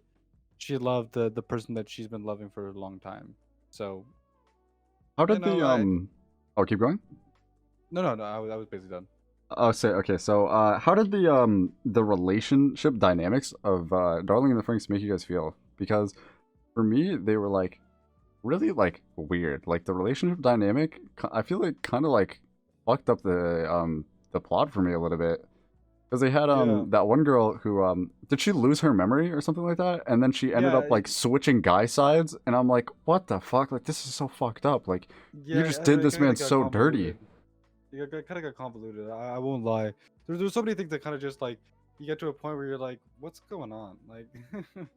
Speaker 2: loved the person that she's been loving for a long time. So,
Speaker 1: How did
Speaker 2: know,
Speaker 1: the Oh, keep going.
Speaker 2: no, I was basically done.
Speaker 1: Oh, say okay. So, how did the relationship dynamics of Darling and the Franxx make you guys feel? Because for me, they were like really like weird. Like the relationship dynamic, I feel like kind of like fucked up the plot for me a little bit. Because they had
Speaker 2: Yeah.
Speaker 1: that one girl who did she lose her memory or something like that, and then she ended
Speaker 2: Yeah,
Speaker 1: up like switching guy sides, and I'm like, what the fuck? Like this is so fucked up. Like you just did this man so dirty.
Speaker 2: You kind of got convoluted. I won't lie. There's so many things that kind of just like you get to a point where you're like, what's going on? Like,
Speaker 3: Wasn't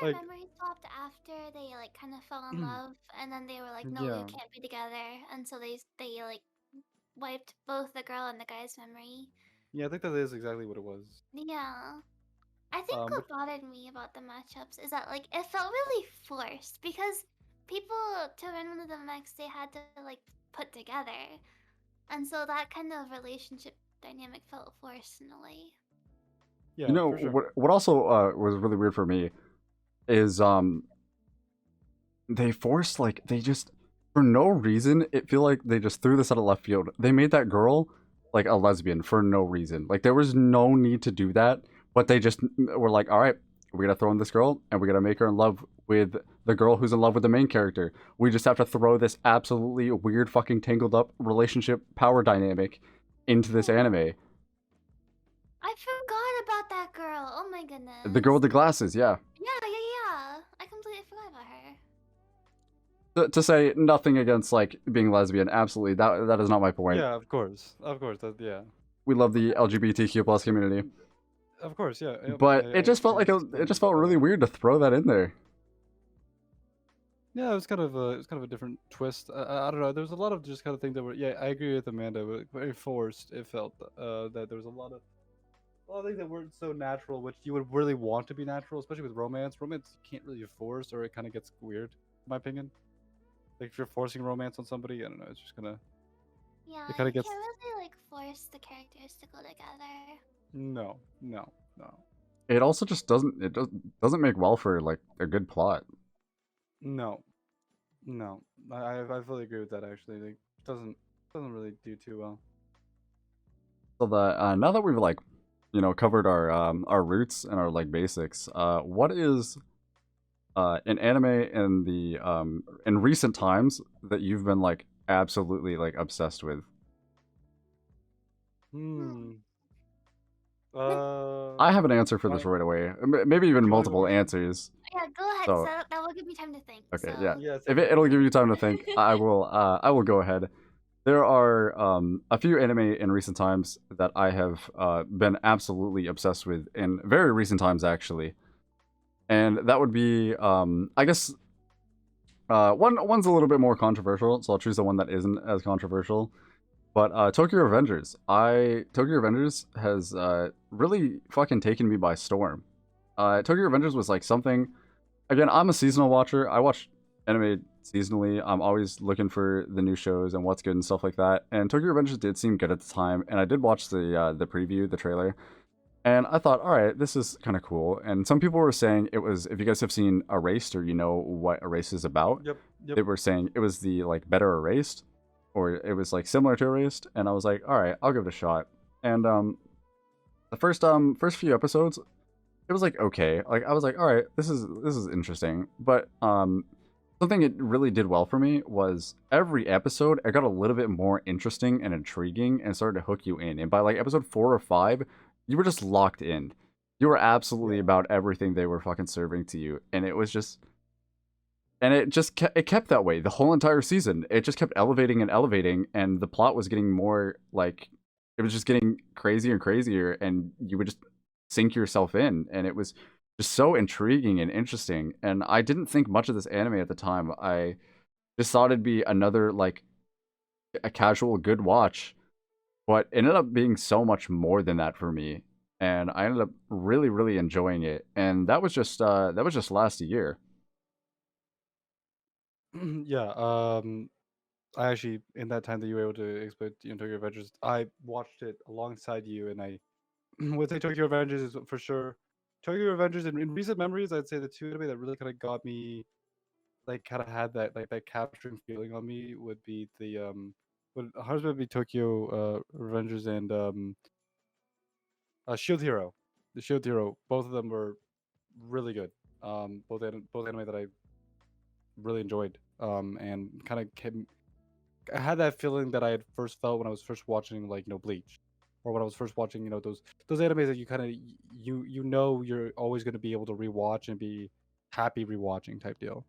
Speaker 3: their
Speaker 2: like,
Speaker 3: memory swapped after they like kind of fell in love, and then they were like, no,
Speaker 2: yeah.
Speaker 3: we can't be together, and so they like wiped both the girl and the guy's memory.
Speaker 2: Yeah, I think that is exactly what it was.
Speaker 3: Yeah. I think
Speaker 2: But
Speaker 3: what bothered me about the matchups is that like it felt really forced because people to win one of the mechs they had to like put together, and so that kind of relationship dynamic felt forced in a way.
Speaker 2: yeah,
Speaker 1: You know
Speaker 2: for sure.
Speaker 1: what also was really weird for me is they forced like they just for no reason it feel like they just threw this out of left field. They made that girl like a lesbian for no reason. Like there was no need to do that, but they just were like, all right, we're gonna throw in this girl and we're gonna make her in love with the girl who's in love with the main character. We just have to throw this absolutely weird fucking tangled up relationship power dynamic into this anime.
Speaker 3: I forgot about that girl. Oh my goodness.
Speaker 1: The girl with the glasses, yeah.
Speaker 3: Yeah. I completely forgot about her.
Speaker 1: To say nothing against like being lesbian, absolutely. That is not my point.
Speaker 2: Yeah, of course. Yeah.
Speaker 1: We love the LGBTQ plus community,
Speaker 2: Of course, yeah.
Speaker 1: but it just felt like it just felt really weird to throw that in there.
Speaker 2: Yeah, it was kind of a different twist. I don't know. There was a lot of just kind of things that were. Yeah, I agree with Amanda. But very forced. It felt that there was a lot of things that weren't so natural, which you would really want to be natural, especially with romance. Romance you can't really force, or it kind of gets weird, in my opinion. Like if you're forcing romance on somebody, I don't know. It's just gonna.
Speaker 3: Yeah,
Speaker 2: It kinda
Speaker 3: you
Speaker 2: gets-
Speaker 3: can't really like force the characters to go together.
Speaker 2: No.
Speaker 1: It also just doesn't make well for like a good plot.
Speaker 2: No. I fully agree with that. Actually, like doesn't really do too well.
Speaker 1: So the now that we've like covered our roots and our like basics, what is an anime in the in recent times that you've been like absolutely like obsessed with? I have an answer for this right away. Maybe even
Speaker 2: you wanna go
Speaker 1: multiple
Speaker 2: first?
Speaker 1: answers.
Speaker 3: Yeah, go ahead.
Speaker 1: So-
Speaker 3: So that will give me time to think.
Speaker 1: Okay,
Speaker 3: so.
Speaker 1: yeah.
Speaker 2: Yes.
Speaker 1: If it'll give you time to think, I will go ahead. There are a few anime in recent times that I have been absolutely obsessed with in very recent times actually, and that would be I guess one's a little bit more controversial, so I'll choose the one that isn't as controversial. But Tokyo Avengers, Tokyo Avengers has really fucking taken me by storm. Tokyo Avengers was like something. Again, I'm a seasonal watcher. I watch anime seasonally. I'm always looking for the new shows and what's good and stuff like that. And Tokyo Avengers did seem good at the time, and I did watch the preview, the trailer, and I thought, all right, this is kind of cool. And some people were saying it was, if you guys have seen Erased or you know what Erased is about,
Speaker 2: Yep.
Speaker 1: they were saying it was the like better Erased, or it was like similar to Erased. And I was like, all right, I'll give it a shot. And the first few episodes, it was like okay. Like I was like, all right, this is interesting. But something it really did well for me was every episode it got a little bit more interesting and intriguing and started to hook you in. And by like episode 4 or 5, you were just locked in. You were absolutely
Speaker 2: Yeah.
Speaker 1: about everything they were fucking serving to you, and it was just, and it kept that way the whole entire season. It just kept elevating and elevating, and the plot was getting more like, it was just getting crazier and crazier, and you would just sink yourself in, and it was just so intriguing and interesting. And I didn't think much of this anime at the time. I just thought it'd be another like a casual good watch, but it ended up being so much more than that for me. And I ended up really, really enjoying it. And that was just last year.
Speaker 2: Yeah. I actually, in that time that you were able to explain, Tokyo Avengers, I watched it alongside you, and I would say Tokyo Avengers is for sure. Tokyo Avengers in recent memories, I'd say the two anime that really kind of got me, like, kind of had that like that capturing feeling on me would be the would hers would be Tokyo Avengers and Shield Hero. The Shield Hero, both of them were really good. Both anime that I really enjoyed. And kind of came, I had that feeling that I had first felt when I was first watching, like, Bleach, or when I was first watching, those animes that you kind of, you know, you're always going to be able to rewatch and be happy rewatching type deal.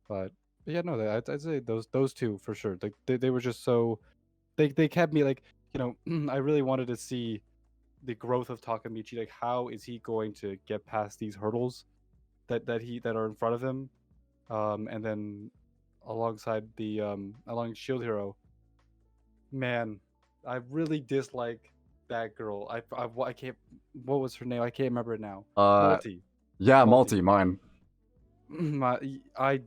Speaker 2: But yeah, no, I'd say those two for sure. Like they were just so, they kept me like, I really wanted to see the growth of Takamichi. Like, how is he going to get past these hurdles that are in front of him? And then alongside the along Shield Hero, man, I really dislike that girl. I can't. What was her name? I can't remember it now.
Speaker 1: Uh,
Speaker 2: Multi.
Speaker 1: yeah,
Speaker 2: Multi.
Speaker 1: mine.
Speaker 2: My, I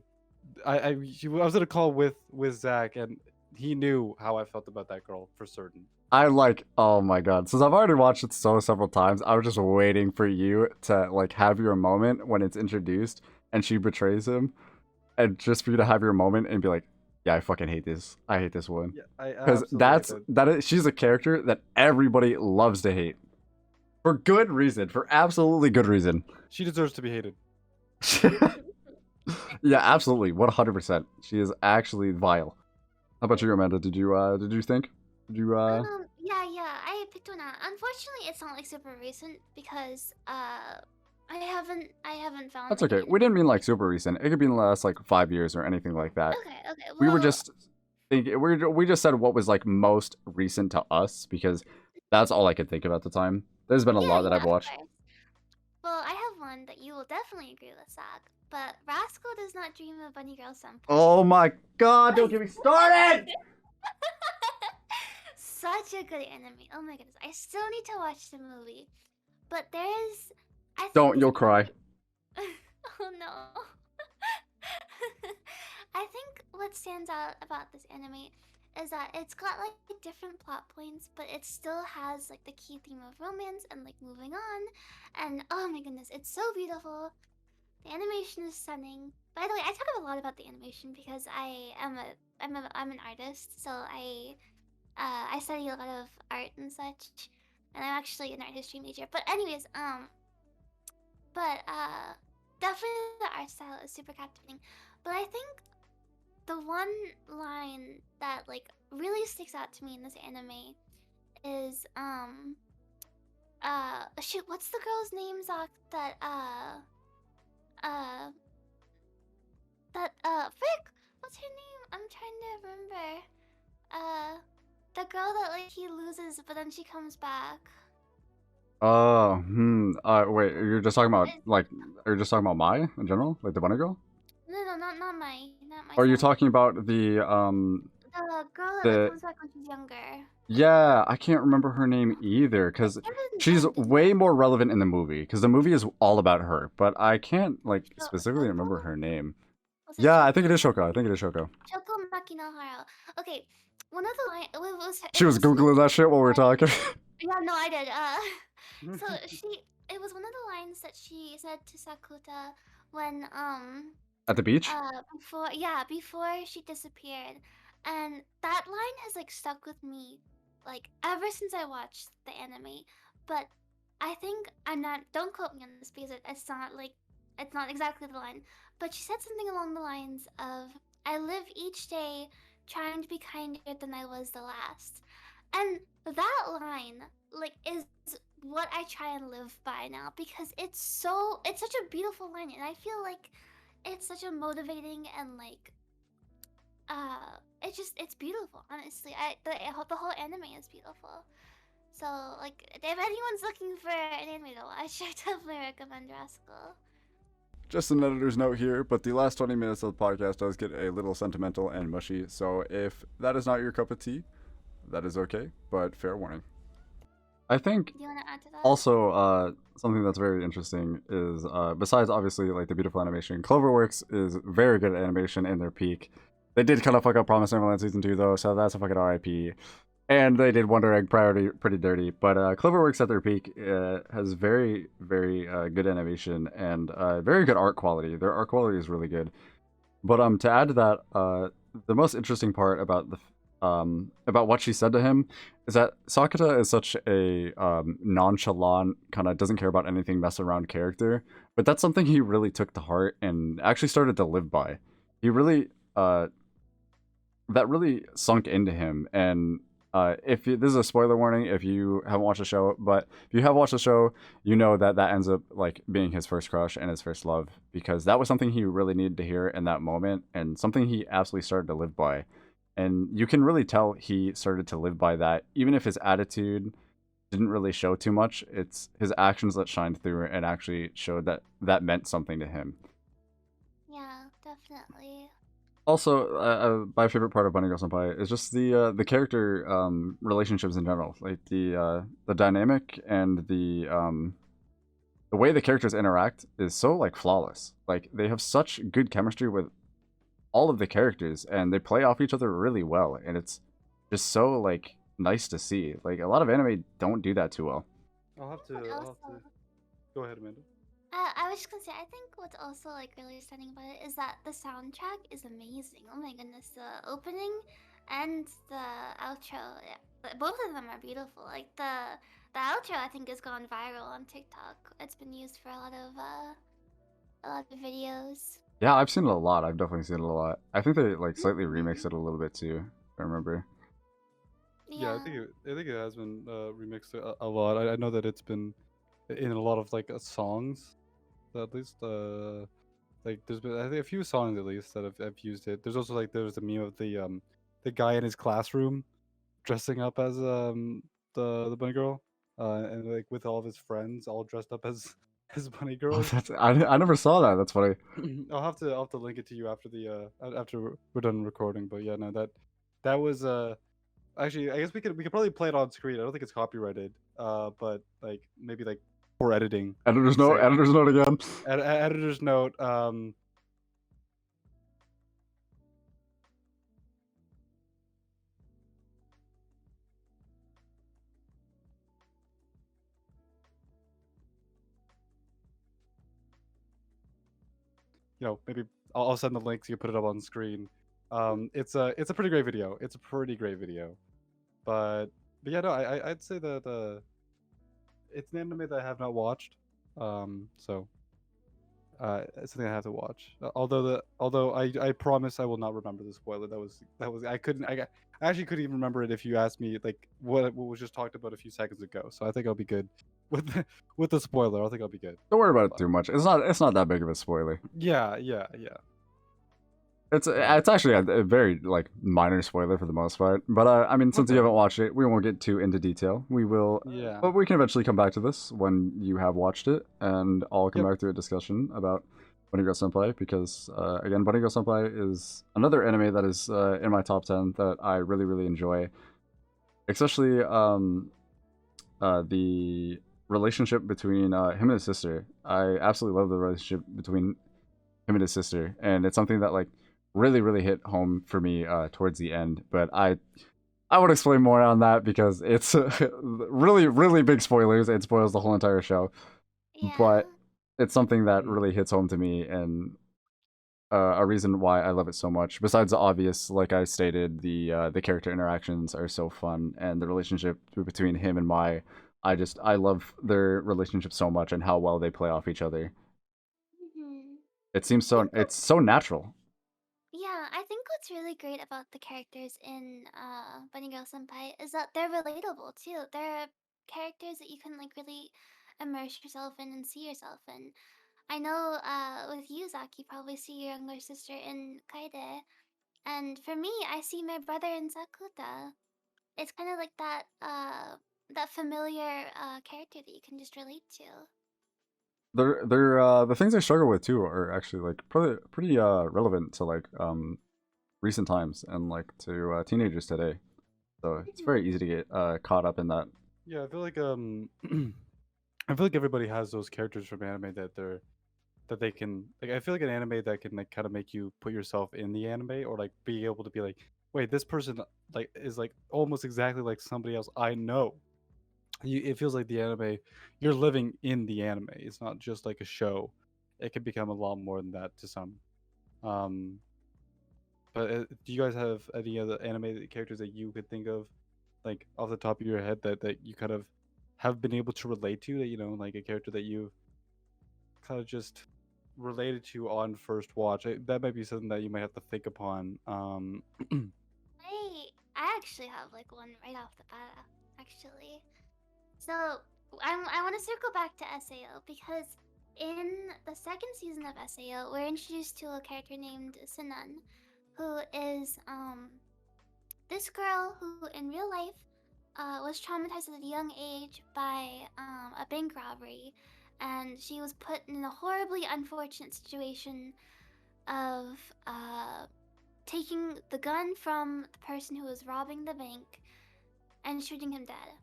Speaker 2: was in a call with Zach, and he knew how I felt about that girl for certain.
Speaker 1: I like, oh my god. Since I've already watched it several times, I was just waiting for you to like have your moment when it's introduced and she betrays him, and just for you to have your moment and be like, yeah, I fucking hate this. I hate this one.
Speaker 2: Yeah, I
Speaker 1: Because
Speaker 2: absolutely hate that.
Speaker 1: she's a character that everybody loves to hate. For good reason. For absolutely good reason.
Speaker 2: She deserves to be hated.
Speaker 1: Yeah, absolutely. 100%. She is actually vile. How about you, Amanda? Did you think? Did you
Speaker 3: Yeah, I picked one out. Unfortunately, it's not like super recent because I haven't found
Speaker 1: That's
Speaker 3: like
Speaker 1: okay.
Speaker 3: any.
Speaker 1: We didn't mean like super recent. It could be in the last like 5 years or anything like that.
Speaker 3: Okay.
Speaker 1: We were
Speaker 3: Well,
Speaker 1: just thinking. We just said what was like most recent to us because that's all I could think of at the time. There's been a lot that I've
Speaker 3: of
Speaker 1: watched.
Speaker 3: course. Well, I have one that you will definitely agree with, Zach. But Rascal does not dream of Bunny Girl Senpai.
Speaker 1: Oh my god! Don't get me started.
Speaker 3: Such a good anime. Oh my goodness. I still need to watch the movie. But there's I think
Speaker 1: Don't.
Speaker 3: this
Speaker 1: You'll cry.
Speaker 3: Oh no. I think what stands out about this anime is that it's got like different plot points, but it still has like the key theme of romance and like moving on. And oh my goodness, it's so beautiful. The animation is stunning. By the way, I talk a lot about the animation because I'm an artist, so I study a lot of art and such, and I'm actually an art history major. But anyways, definitely the art style is super captivating. But I think the one line that like really sticks out to me in this anime is shoot, what's the girl's name, Zach? Uh frick, what's her name? I'm trying to remember. The girl that like he loses, but then she comes back.
Speaker 1: Oh, wait, you're just talking about
Speaker 3: It-
Speaker 1: like, are you just talking about Mai in general, like the bunny girl?
Speaker 3: No, not my.
Speaker 1: Or are you
Speaker 3: Son.
Speaker 1: talking about the
Speaker 3: The girl that like,
Speaker 1: the
Speaker 3: comes back when she's younger.
Speaker 1: yeah, I can't remember her name either because she's way more relevant in the movie because the movie is all about her, but I can't like specifically remember
Speaker 3: Shoko?
Speaker 1: her name.
Speaker 3: Was it
Speaker 1: Yeah, I
Speaker 3: Shoko?
Speaker 1: think it is Shoko. I think it is Shoko.
Speaker 3: Shoko Makinahara. Okay, one of the line it was.
Speaker 1: She was googling that shit while we were talking.
Speaker 3: Yeah, no, I did. So it was one of the lines that she said to Sakuta when
Speaker 1: At the beach?
Speaker 3: before she disappeared, and that line has like stuck with me like ever since I watched the anime. But I think I'm not, don't quote me on this because it's not like it's not exactly the line, but she said something along the lines of, "I live each day trying to be kinder than I was the last," and that line like is what I try and live by now because it's such a beautiful line, and I feel like it's such a motivating and like it's beautiful. Honestly, the whole anime is beautiful. So like if anyone's looking for an anime to watch, I definitely recommend Rascal.
Speaker 1: Just an editor's note here, but the last 20 minutes of the podcast does get a little sentimental and mushy, so if that is not your cup of tea, that is okay, but fair warning. I think
Speaker 3: Do you want to add to that?
Speaker 1: also something that's very interesting is besides obviously like the beautiful animation, Cloverworks is very good at animation in their peak. They did kind of fuck up Promised Neverland season 2 though, so that's a fucking RIP. And they did Wonder Egg pretty dirty, but Cloverworks at their peak has very good animation and very good art quality. Their art quality is really good. But to add to that, the most interesting part about what she said to him is that Sakata is such a nonchalant, kind of doesn't care about anything, mess around character. But that's something he really took to heart and actually started to live by. He really that really sunk into him. And this is a spoiler warning if you haven't watched the show, but if you have watched the show, you know that ends up like being his first crush and his first love, because that was something he really needed to hear in that moment and something he absolutely started to live by. And you can really tell he started to live by that, even if his attitude didn't really show too much. It's his actions that shined through and actually showed that meant something to him.
Speaker 3: Yeah, definitely.
Speaker 1: Also, my favorite part of Bunny Girl Senpai is just the character relationships in general, like the dynamic and the way the characters interact is so like flawless. Like they have such good chemistry with all of the characters, and they play off each other really well, and it's just so like nice to see. Like a lot of anime don't do that too well.
Speaker 2: I'll have to go ahead, Amanda.
Speaker 3: I was just gonna say, I think what's also like really stunning about it is that the soundtrack is amazing. Oh my goodness, the opening and the outro, yeah, both of them are beautiful. Like the outro, I think, has gone viral on TikTok. It's been used for a lot of videos.
Speaker 1: Yeah, I've seen it a lot. I've definitely seen it a lot. I think they like slightly remixed it a little bit too, if I remember.
Speaker 2: Yeah, I think it has been remixed a lot. I know that it's been in a lot of like songs, at least. Like there's been, I think, a few songs at least that have used it. There's also like there's a meme of the guy in his classroom dressing up as the bunny girl, and like with all of his friends all dressed up as bunny
Speaker 1: Oh,
Speaker 2: girls.
Speaker 1: I never saw that. That's funny.
Speaker 2: I'll have to link it to you after after we're done recording. But yeah, no, that was actually, I guess we could probably play it on screen. I don't think it's copyrighted. But like maybe like for editing.
Speaker 1: Editor's note.
Speaker 2: Say-
Speaker 1: Editor's note again.
Speaker 2: Editor's note. You know, maybe I'll send the link so you put it up on screen. It's a pretty great video. It's a pretty great video, but yeah, no, I'd say that it's an anime that I have not watched. So it's something I have to watch. Although I promise I will not remember the spoiler. That was I actually couldn't even remember it if you asked me like what was just talked about a few seconds ago. So I think I'll be good with the spoiler. I think I'll be good.
Speaker 1: Don't worry about it too much. It's not that big of a spoiler.
Speaker 2: Yeah.
Speaker 1: It's actually a very like minor spoiler for the most part. But I mean, since you haven't watched it, we won't get too into detail. We will.
Speaker 2: Yeah.
Speaker 1: But we can eventually come back to this when you have watched it, and I'll come back to a discussion about Bunny Girl Senpai, because again, Bunny Girl Senpai is another anime that is in my top 10 that I really enjoy, especially the relationship between him and his sister. I absolutely love the relationship between him and his sister, and it's something that like really hit home for me towards the end. But I would explain more on that because it's really big spoilers. It spoils the whole entire show.
Speaker 3: Yeah.
Speaker 1: But it's something that really hits home to me, and a reason why I love it so much. Besides the obvious, like I stated, the character interactions are so fun, and the relationship between him and Mai, I love their relationship so much and how well they play off each other. It seems
Speaker 3: I think
Speaker 1: it's so natural.
Speaker 3: Yeah, I think what's really great about the characters in Bunny Girl Senpai is that they're relatable too. They're characters that you can like really immerse yourself in and see yourself in. I know with you, Zach, you probably see your younger sister in Kaede, and for me, I see my brother in Sakuta. It's kind of like that familiar character that you can just relate to.
Speaker 1: They're the things I struggle with too are actually like pretty relevant to like recent times and like to teenagers today. So it's very easy to get caught up in that.
Speaker 2: Yeah, I feel like I feel like everybody has those characters from anime that they can like. I feel like an anime that can like kind of make you put yourself in the anime or like be able to be like, wait, this person like is like almost exactly like somebody else I know. It feels like the anime, you're living in the anime. It's not just like a show. It can become a lot more than that to some. Um, but do you guys have any other anime characters that you could think of, like off the top of your head that you kind of have been able to relate to? That like a character that you kind of just related to on first watch. That might be something that you might have to think upon.
Speaker 3: I actually have like one right off the bat, actually. So I want to circle back to SAO because in the second season of SAO, we're introduced to a character named Sinan, who is this girl who in real life was traumatized at a young age by a bank robbery, and she was put in a horribly unfortunate situation of taking the gun from the person who was robbing the bank and shooting him dead.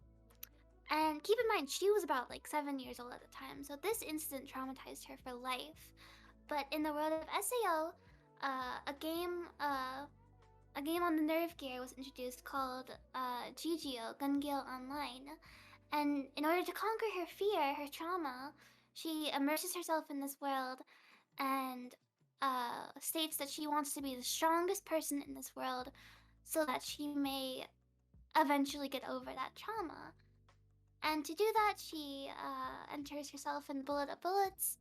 Speaker 3: And keep in mind, she was about like 7 years old at the time, so this incident traumatized her for life. But in the world of SAO, a game on the Nerve Gear was introduced called GGO, Gun Gale Online. And in order to conquer her fear, her trauma, she immerses herself in this world and states that she wants to be the strongest person in this world so that she may eventually get over that trauma. And to do that, she enters herself in Bullet of Bullets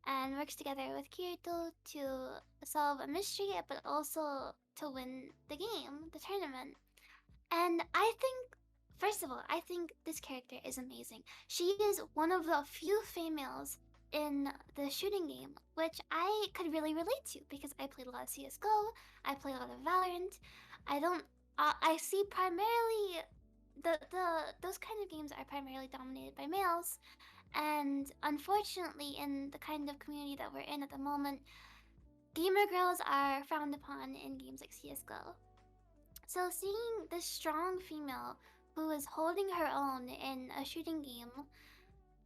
Speaker 3: and works together with Kirito to solve a mystery, but also to win the game, the tournament. And I think, first of all, I think this character is amazing. She is one of the few females in the shooting game, which I could really relate to because I played a lot of CS:GO, I play a lot of Valorant. I don't, I see primarily those kind of games are primarily dominated by males, and unfortunately, in the kind of community that we're in at the moment, gamer girls are frowned upon in games like CS:GO. So seeing this strong female who is holding her own in a shooting game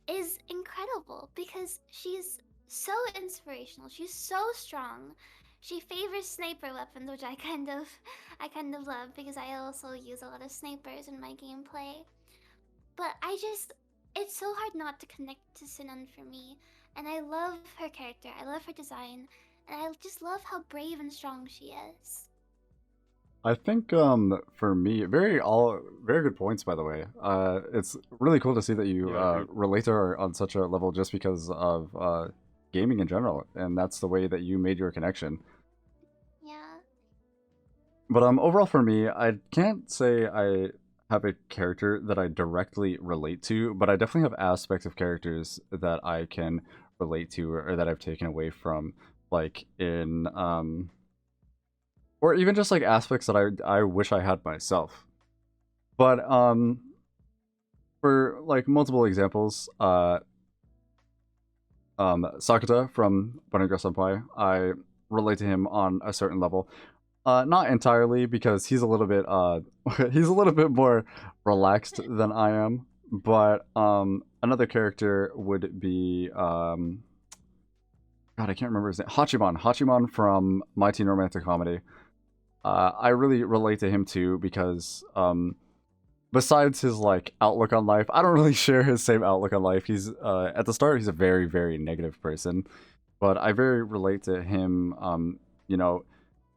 Speaker 3: is incredible because she's so inspirational. She's so strong. She favors sniper weapons, which I kind of love because I also use a lot of snipers in my gameplay. But it's so hard not to connect to Sinan for me. And I love her character, I love her design, and I just love how brave and strong she is.
Speaker 1: I think for me, very good points by the way. It's really cool to see that you
Speaker 2: Yeah, agreed.
Speaker 1: relate to her on such a level just because of gaming in general, and that's the way that you made your connection.
Speaker 3: Yeah.
Speaker 1: But overall for me, I can't say I have a character that I directly relate to, but I definitely have aspects of characters that I can relate to or that I've taken away from, like in or even just like aspects that I wish I had myself. But for like multiple examples, Sakuta from Bunny Girl Senpai, I relate to him on a certain level. Not entirely because he's a little bit he's a little bit more relaxed than I am. But another character would be God, I can't remember his name. Hachiman. Hachiman from My Teen Romantic Comedy. I really relate to him too because besides his like outlook on life, I don't really share his same outlook on life. He's at the start he's a very very negative person, but I very relate to him. You know,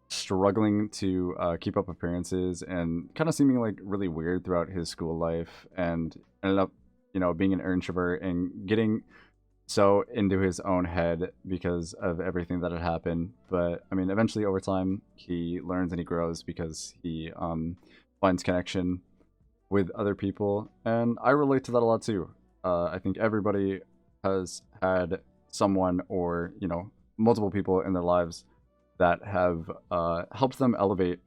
Speaker 1: struggling to keep up appearances and kind of seeming like really weird throughout his school life, and ended up being an introvert and getting so into his own head because of everything that had happened. But I mean, eventually over time, he learns and he grows because he finds connection with other people, and I relate to that a lot too. I think everybody has had someone or multiple people in their lives that have helped them elevate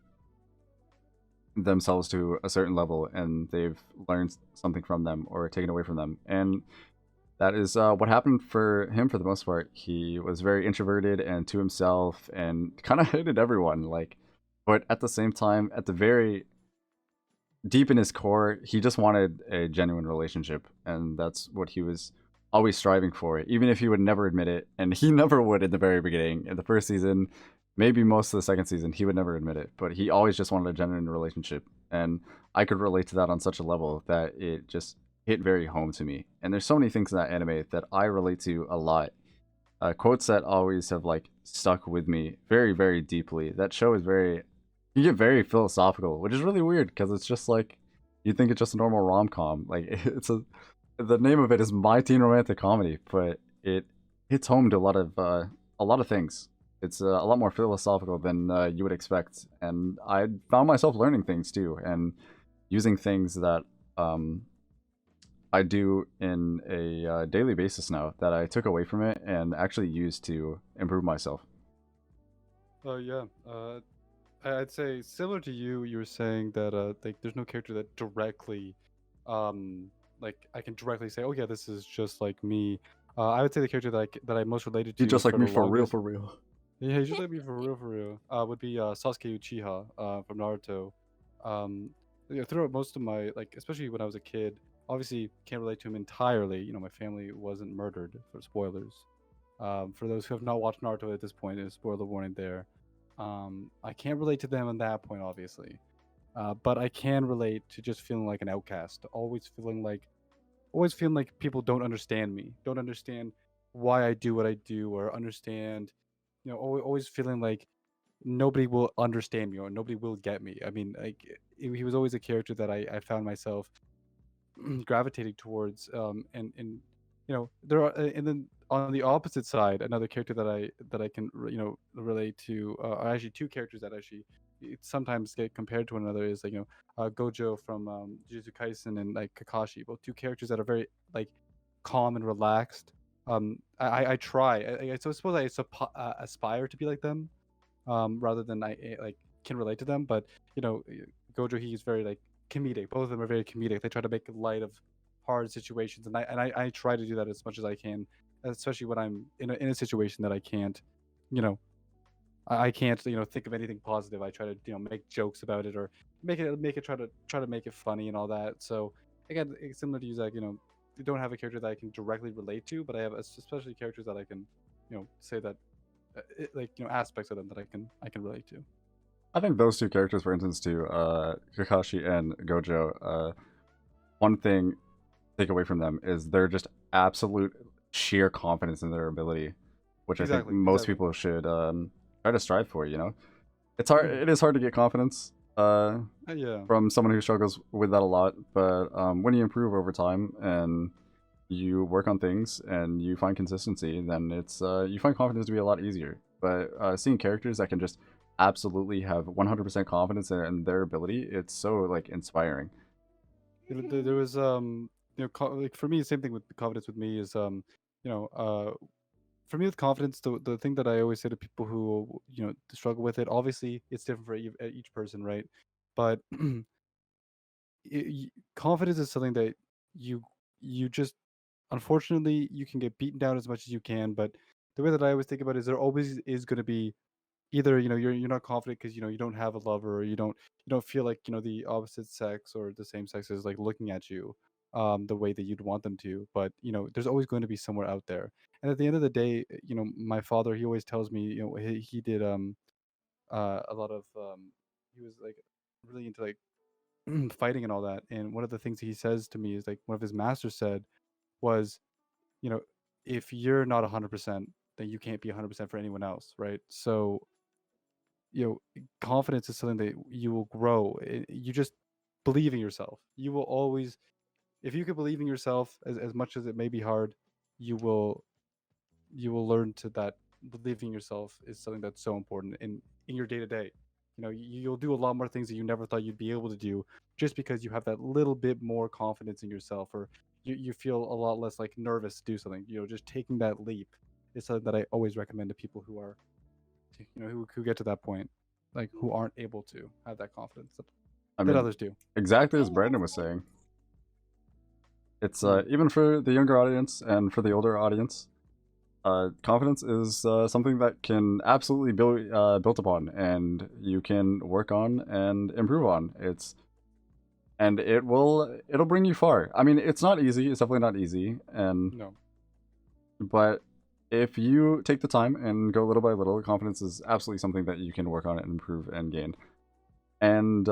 Speaker 1: themselves to a certain level, and they've learned something from them or taken away from them. And that is what happened for him for the most part. He was very introverted and to himself and kind of hated everyone. But at the same time, at the very deep in his core, he just wanted a genuine relationship, and that's what he was always striving for, even if he would never admit it. And he never would in the very beginning. In the first season, maybe most of the second season, he would never admit it, but he always just wanted a genuine relationship. And I could relate to that on such a level that it just hit very home to me. And there's so many things in that anime that I relate to a lot. Quotes that always have stuck with me very, very deeply. That show is very, you get very philosophical, which is really weird because it's just you think it's just a normal rom com. The name of it is My Teen Romantic Comedy, but it hits home to a lot of things. It's a lot more philosophical than you would expect, and I found myself learning things too, and using things that I do in a daily basis now that I took away from it and actually used to improve myself.
Speaker 2: Yeah. I'd say similar to you. You were saying that there's no character that directly, I can directly say, oh yeah, this is just like me. I would say the character that I most related to
Speaker 1: He just like
Speaker 2: for
Speaker 1: me
Speaker 2: the
Speaker 1: for real,
Speaker 2: longest.
Speaker 1: for real.
Speaker 2: Yeah, he's just like me for real, for real. Would be Sasuke Uchiha from Naruto. Throughout most of my especially when I was a kid, obviously can't relate to him entirely. My family wasn't murdered. For spoilers, for those who have not watched Naruto at this point, there's a spoiler warning there. I can't relate to them on that point, obviously, but I can relate to just feeling like an outcast, always feeling like people don't understand me, don't understand why I do what I do, or understand, always feeling like nobody will understand me or nobody will get me. I mean, he was always a character that I found myself gravitating towards, and there are, and then on the opposite side, another character that I can relate to, are actually two characters that actually sometimes get compared to one another, is Gojo from Jujutsu Kaisen, and Kakashi, both two characters that are very calm and relaxed. I try, so I suppose I aspire to be like them, rather than can relate to them. But Gojo, he's very comedic. Both of them are very comedic. They try to make light of hard situations, and I try to do that as much as I can, especially when I'm in a situation that I can't, you know, I can't think of anything positive. I try to make jokes about it, or make it try to make it funny and all that. So again, it's similar to you, Zach. You don't have a character that I can directly relate to, but I have especially characters that I can say that aspects of them that I can relate to.
Speaker 1: I think those two characters, for instance, too, Kakashi and Gojo, one thing to take away from them is they're just absolute sheer confidence in their ability, which I think most people should try to strive for. It's hard. It is hard to get confidence
Speaker 2: Yeah.
Speaker 1: from someone who struggles with that a lot, but when you improve over time and you work on things and you find consistency, then it's you find confidence to be a lot easier. But seeing characters that can just absolutely have 100% confidence in their ability, it's so inspiring.
Speaker 2: There was for me, same thing with confidence with me is you know for me with confidence, the thing that I always say to people who struggle with it, obviously it's different for each person, right? But confidence is something that you just, unfortunately, you can get beaten down as much as you can. But the way that I always think about it is there always is going to be either you're not confident because you don't have a lover, or you don't feel like the opposite sex or the same sex is looking at you the way that you'd want them to. But there's always going to be somewhere out there. And at the end of the day, my father, he always tells me, he did a lot of he was really into fighting and all that. And one of the things he says to me is one of his masters said was, you know if you're not 100%, then you can't be 100% for anyone else, right? So confidence is something that you will grow. You just believe in yourself. You will always, if you can believe in yourself as much as it may be hard, you will you will learn to that believing in yourself is something that's so important in your day to day. You'll do a lot more things that you never thought you'd be able to do just because you have that little bit more confidence in yourself, or you feel a lot less like nervous to do something. Just taking that leap is something that I always recommend to people who are, who get to that point, like who aren't able to have that confidence
Speaker 1: I
Speaker 2: that
Speaker 1: mean,
Speaker 2: others do.
Speaker 1: exactly as
Speaker 3: Hey,
Speaker 1: Brandon
Speaker 3: that's
Speaker 1: was saying. It's
Speaker 2: Mm.
Speaker 1: even for the younger audience and for the older audience, confidence is something that can absolutely be built upon, and you can work on and improve on. It'll bring you far. I mean, it's not easy. It's definitely not easy,
Speaker 2: No.
Speaker 1: but if you take the time and go little by little, confidence is absolutely something that you can work on and improve and gain. And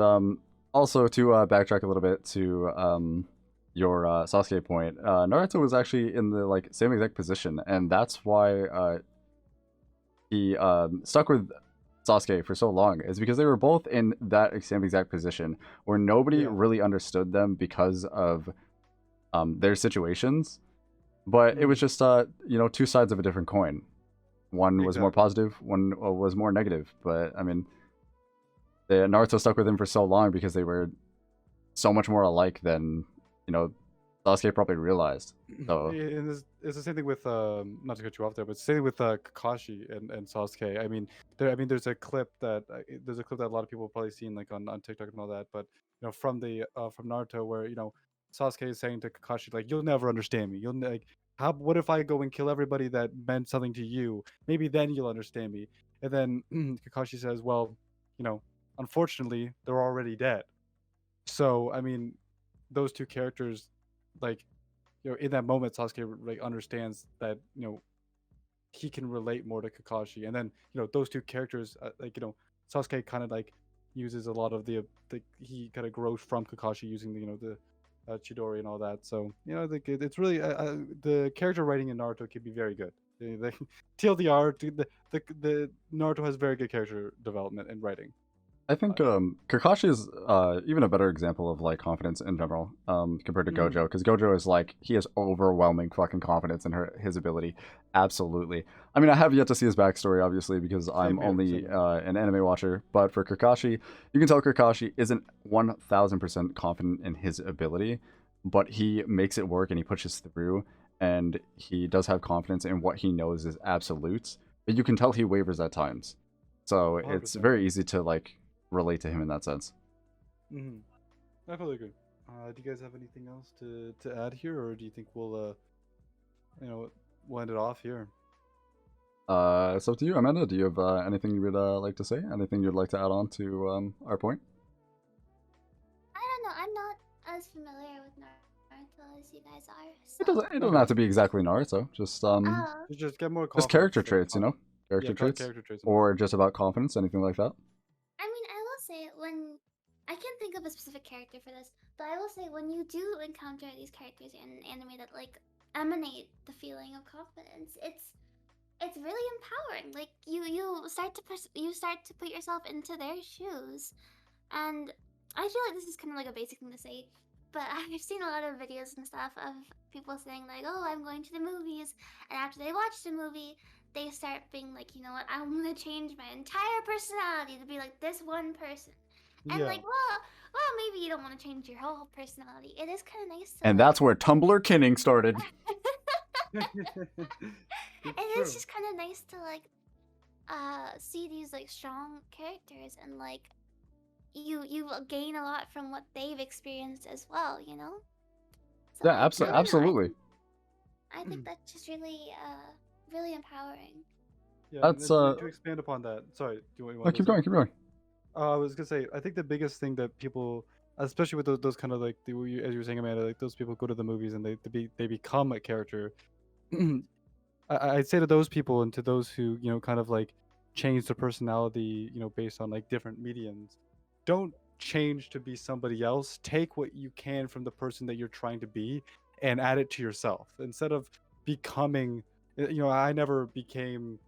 Speaker 1: also to backtrack a little bit to your Sasuke point, Naruto was actually in the like same exact position, and that's why he stuck with Sasuke for so long. Is because they were both in that same exact position where nobody
Speaker 2: Yeah.
Speaker 1: really understood them because of their situations, but it was just two sides of a different coin. One was more
Speaker 2: Exactly.
Speaker 1: positive, one was more negative. But I mean, Naruto stuck with him for so long because they were so much more alike than Sasuke probably realized. So
Speaker 2: And it's the same thing with not to cut you off there, but same thing with Kakashi and Sasuke. I mean, there's a clip that a lot of people have probably seen like on TikTok and all that, but from the from Naruto where Sasuke is saying to Kakashi like, "You'll never understand me. Like, how? What if I go and kill everybody that meant something to you? Maybe then you'll understand me." And then Kakashi says, "Well, you know, unfortunately, they're already dead." So I mean, those two characters, like in that moment, Sasuke like understands that he can relate more to Kakashi, and then those two characters, like Sasuke kind of like uses a lot of the he kind of grows from Kakashi using the Chidori and all that. So I think it's really the character writing in Naruto can be very good. TLDR, the Naruto has very good character development and writing.
Speaker 1: I think Kakashi is even a better example of like confidence in general compared to
Speaker 2: Mhm.
Speaker 1: Gojo, because Gojo is like he has overwhelming fucking confidence in his ability. Absolutely. I mean, I have yet to see his backstory, obviously, because I'm
Speaker 2: Same here.
Speaker 1: only
Speaker 2: Same here.
Speaker 1: an anime watcher. But for Kakashi, you can tell Kakashi isn't 1,000% confident in his ability, but he makes it work and he pushes through, and he does have confidence in what he knows is absolutes. But you can tell he wavers at times. So it's
Speaker 2: 100%.
Speaker 1: very easy to like relate to him in that sense.
Speaker 2: Hmm. I totally agree. Do you guys have anything else to add here, or do you think we'll end it off here?
Speaker 1: It's up to you, Amanda. Do you have anything you would like to say? Anything you'd like to add on to our point?
Speaker 3: I don't know. I'm not as familiar with Naruto as you guys are,
Speaker 1: It
Speaker 3: so.
Speaker 1: doesn't. It doesn't
Speaker 2: Okay.
Speaker 1: have to be exactly Naruto.
Speaker 3: Oh,
Speaker 2: Just get more
Speaker 1: Just
Speaker 2: confidence.
Speaker 1: character traits.
Speaker 2: Yeah,
Speaker 1: Character traits,
Speaker 2: character traits and all
Speaker 1: or
Speaker 2: that.
Speaker 1: just about confidence, anything like that.
Speaker 3: I mean, I will say when I can't think of a specific character for this, but I will say when you do encounter these characters in anime that like emanate the feeling of confidence, it's really empowering. Like you start to put yourself into their shoes, and I feel like this is kind of like a basic thing to say, but I've seen a lot of videos and stuff of people saying like, "Oh, I'm going to the movies," and after they watch the movie, they start being like, "You know what? I'm gonna change my entire personality to be like this one person." And
Speaker 2: Yeah.
Speaker 3: like, well, maybe you don't want to change your whole personality. It is kind of nice to
Speaker 1: And
Speaker 3: like.
Speaker 1: that's where Tumblr kinning started.
Speaker 2: It's
Speaker 3: It is
Speaker 2: true.
Speaker 3: just kind of nice to like see these like strong characters and like you gain a lot from what they've experienced as well, you know? So
Speaker 1: Yeah,
Speaker 3: I don't know.
Speaker 1: absolutely.
Speaker 3: I think that's just really really empowering.
Speaker 2: Yeah, and
Speaker 1: That's
Speaker 2: to expand upon that. Sorry, do you
Speaker 1: oh,
Speaker 2: want to
Speaker 1: keep
Speaker 2: say?
Speaker 1: going, keep going.
Speaker 2: I was gonna say, I think the biggest thing that people, especially with those kind of like as you were saying, Amanda, like those people go to the movies and they become a character. I'd say to those people and to those who kind of like change their personality based on like different mediums, don't change to be somebody else. Take what you can from the person that you're trying to be and add it to yourself instead of becoming. I never became.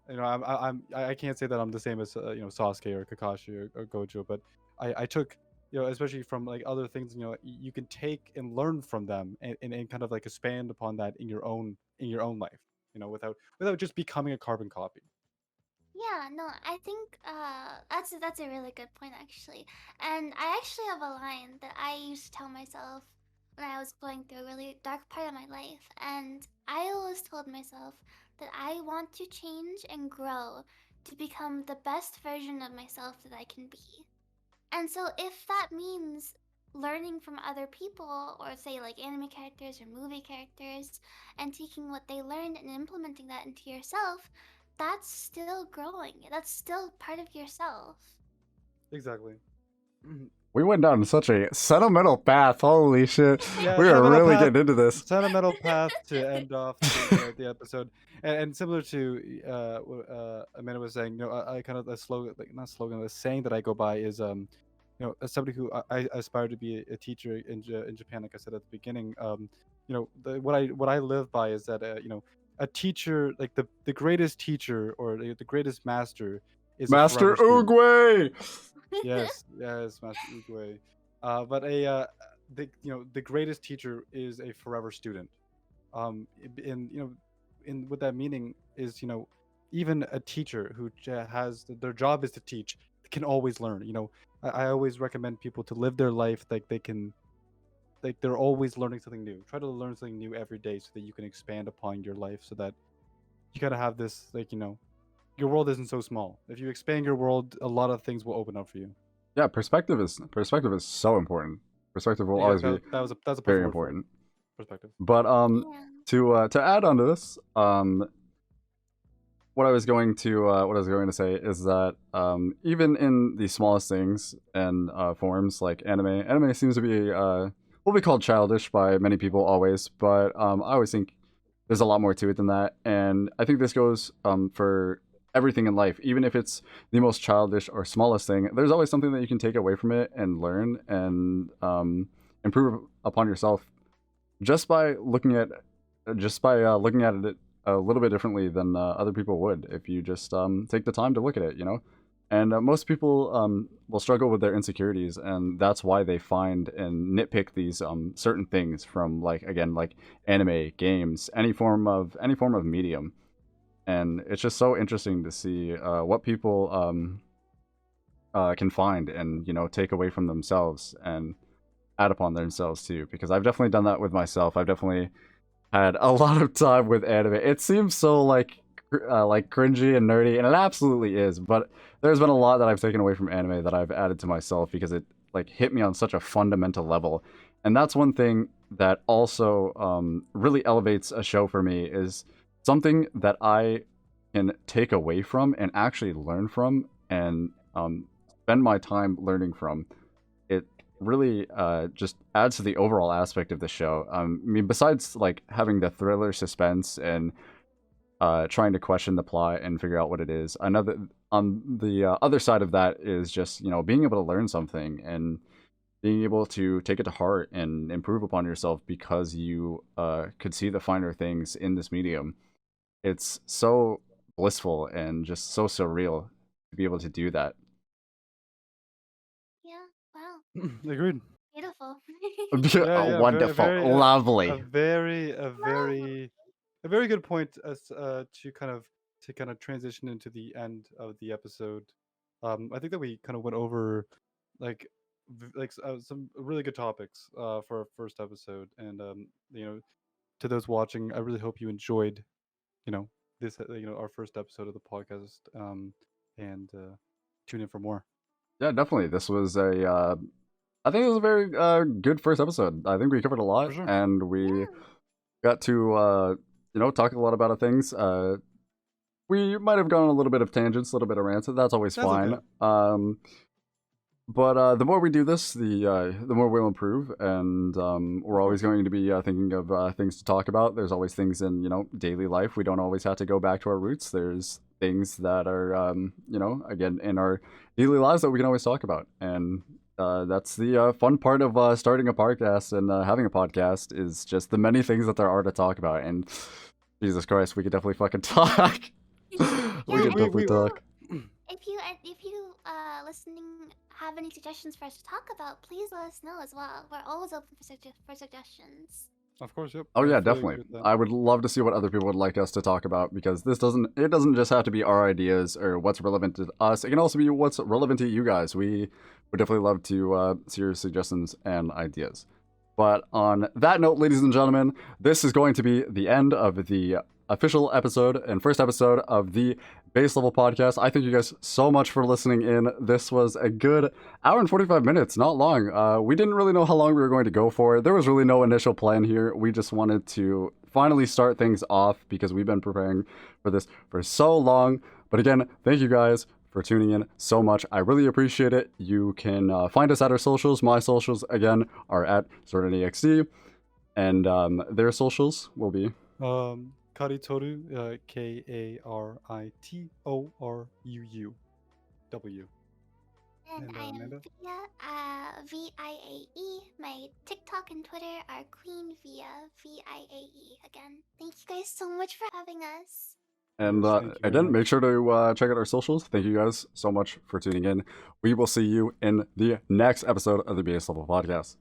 Speaker 2: I can't say that I'm the same as Sasuke or Kakashi or Gojo, but I took especially from like other things you can take and learn from them and kind of like expand upon that in your own life. without just becoming a carbon copy.
Speaker 3: Yeah, no, I think that's a really good point actually. And I actually have a line that I used to tell myself when I was going through a really dark part of my life, and I always told myself that I want to change and grow to become the best version of myself that I can be. And so if that means learning from other people or say like anime characters or movie characters and taking what they learned and implementing that into yourself, that's still growing. That's still part of yourself.
Speaker 2: Exactly.
Speaker 1: We went down such a sentimental path. Holy shit.
Speaker 2: Yeah,
Speaker 1: We are
Speaker 2: sentimental
Speaker 1: really
Speaker 2: path,
Speaker 1: getting into this.
Speaker 2: sentimental path to end off the episode, and similar to what Amanda was saying, I kind of the slogan, like not slogan, the saying that I go by is as somebody who I aspire to be a teacher in Japan, like I said at the beginning, what I live by is that a teacher, like the greatest teacher or the greatest master is a
Speaker 1: Master
Speaker 2: forever student.
Speaker 1: Oogway!
Speaker 2: Yes, Master Oogway. But the greatest teacher is a forever student. And in what that meaning is, even a teacher who has their job is to teach can always learn. I always recommend people to live their life like they're always learning something new. Try to learn something new every day so that you can expand upon your life. So that you gotta have this your world isn't so small. If you expand your world, a lot of things will open up for you.
Speaker 1: Yeah, perspective is so important. Perspective will
Speaker 2: Yeah,
Speaker 1: always be
Speaker 2: that's a perfect
Speaker 1: very
Speaker 2: word for it.
Speaker 1: important.
Speaker 2: Perspective.
Speaker 1: But
Speaker 3: Yeah.
Speaker 1: to add on to this, what I was going to say is that even in the smallest things and forms like anime seems to be will be called childish by many people always, but I always think there's a lot more to it than that, and I think this goes for everything in life, even if it's the most childish or smallest thing. There's always something that you can take away from it and learn and improve upon yourself just by looking at it a little bit differently than other people would if you just take the time to look at it, And most people will struggle with their insecurities, and that's why they find and nitpick these certain things from like anime, games, any form of medium. And it's just so interesting to see what people can find and take away from themselves and add upon themselves too. Because I've definitely done that with myself. I've definitely had a lot of time with anime. It seems so like cringy and nerdy, and it absolutely is. But there's been a lot that I've taken away from anime that I've added to myself because it like hit me on such a fundamental level. And that's one thing that also really elevates a show for me is something that I can take away from and actually learn from and spend my time learning from. It really just adds to the overall aspect of the show. I mean, besides like having the thriller suspense and trying to question the plot and figure out what it is, another on the other side of that is just being able to learn something and being able to take it to heart and improve upon yourself because you could see the finer things in this medium. It's so blissful and just so surreal to be able to do that.
Speaker 3: Yeah. Wow.
Speaker 2: Agreed.
Speaker 3: Beautiful.
Speaker 1: Wonderful, lovely.
Speaker 2: A very good point as to kind of transition into the end of the episode. I think that we kind of went over like some really good topics for our first episode, and to those watching, I really hope you enjoyed this our first episode of the podcast, and tune in for more.
Speaker 1: Yeah, definitely. This was I think it was a very good first episode. I think we covered a lot,
Speaker 2: For sure.
Speaker 1: and we
Speaker 3: Yeah.
Speaker 1: got to talk a lot about things. We might have gone on a little bit of tangents, a little bit of rants. That's always
Speaker 2: That's
Speaker 1: fine.
Speaker 2: okay.
Speaker 1: But the more we do this, the more we'll improve, and we're always going to be thinking of things to talk about. There's always things in daily life. We don't always have to go back to our roots. There's things that are again in our daily lives that we can always talk about, and that's the fun part of starting a podcast and having a podcast is just the many things that there are to talk about. And Jesus Christ, we could definitely fucking talk. We could definitely talk.
Speaker 3: If you listening have any suggestions for us to talk about, please let us know as well. We're always open for suggestions.
Speaker 2: Of course, yep.
Speaker 1: Oh
Speaker 2: I
Speaker 1: yeah,
Speaker 2: fully agree
Speaker 1: definitely.
Speaker 2: with that.
Speaker 1: I would love to see what other people would like us to talk about, because it doesn't just have to be our ideas or what's relevant to us. It can also be what's relevant to you guys. We would definitely love to see your suggestions and ideas. But on that note, ladies and gentlemen, this is going to be the end of the official episode and first episode of the Base Level Podcast. I thank you guys so much for listening in. This was a good hour and 45 minutes, not long. We didn't really know how long we were going to go for. There was really no initial plan here. We just wanted to finally start things off because we've been preparing for this for so long. But again, thank you guys for tuning in so much. I really appreciate it. You can find us at our socials. My socials, again, are at Zerenityxd. And their socials will be...
Speaker 2: Karitoru, Karitoruu.
Speaker 3: And
Speaker 2: And
Speaker 3: I am
Speaker 2: Amanda?
Speaker 3: Via, VIAE. My TikTok and Twitter are Queen Via, VIAE. Again, thank you guys so much for having us.
Speaker 1: And
Speaker 2: Yes, thank you very
Speaker 1: again,
Speaker 2: much.
Speaker 1: make sure to check out our socials. Thank you guys so much for tuning in. We will see you in the next episode of the Base Level Podcast.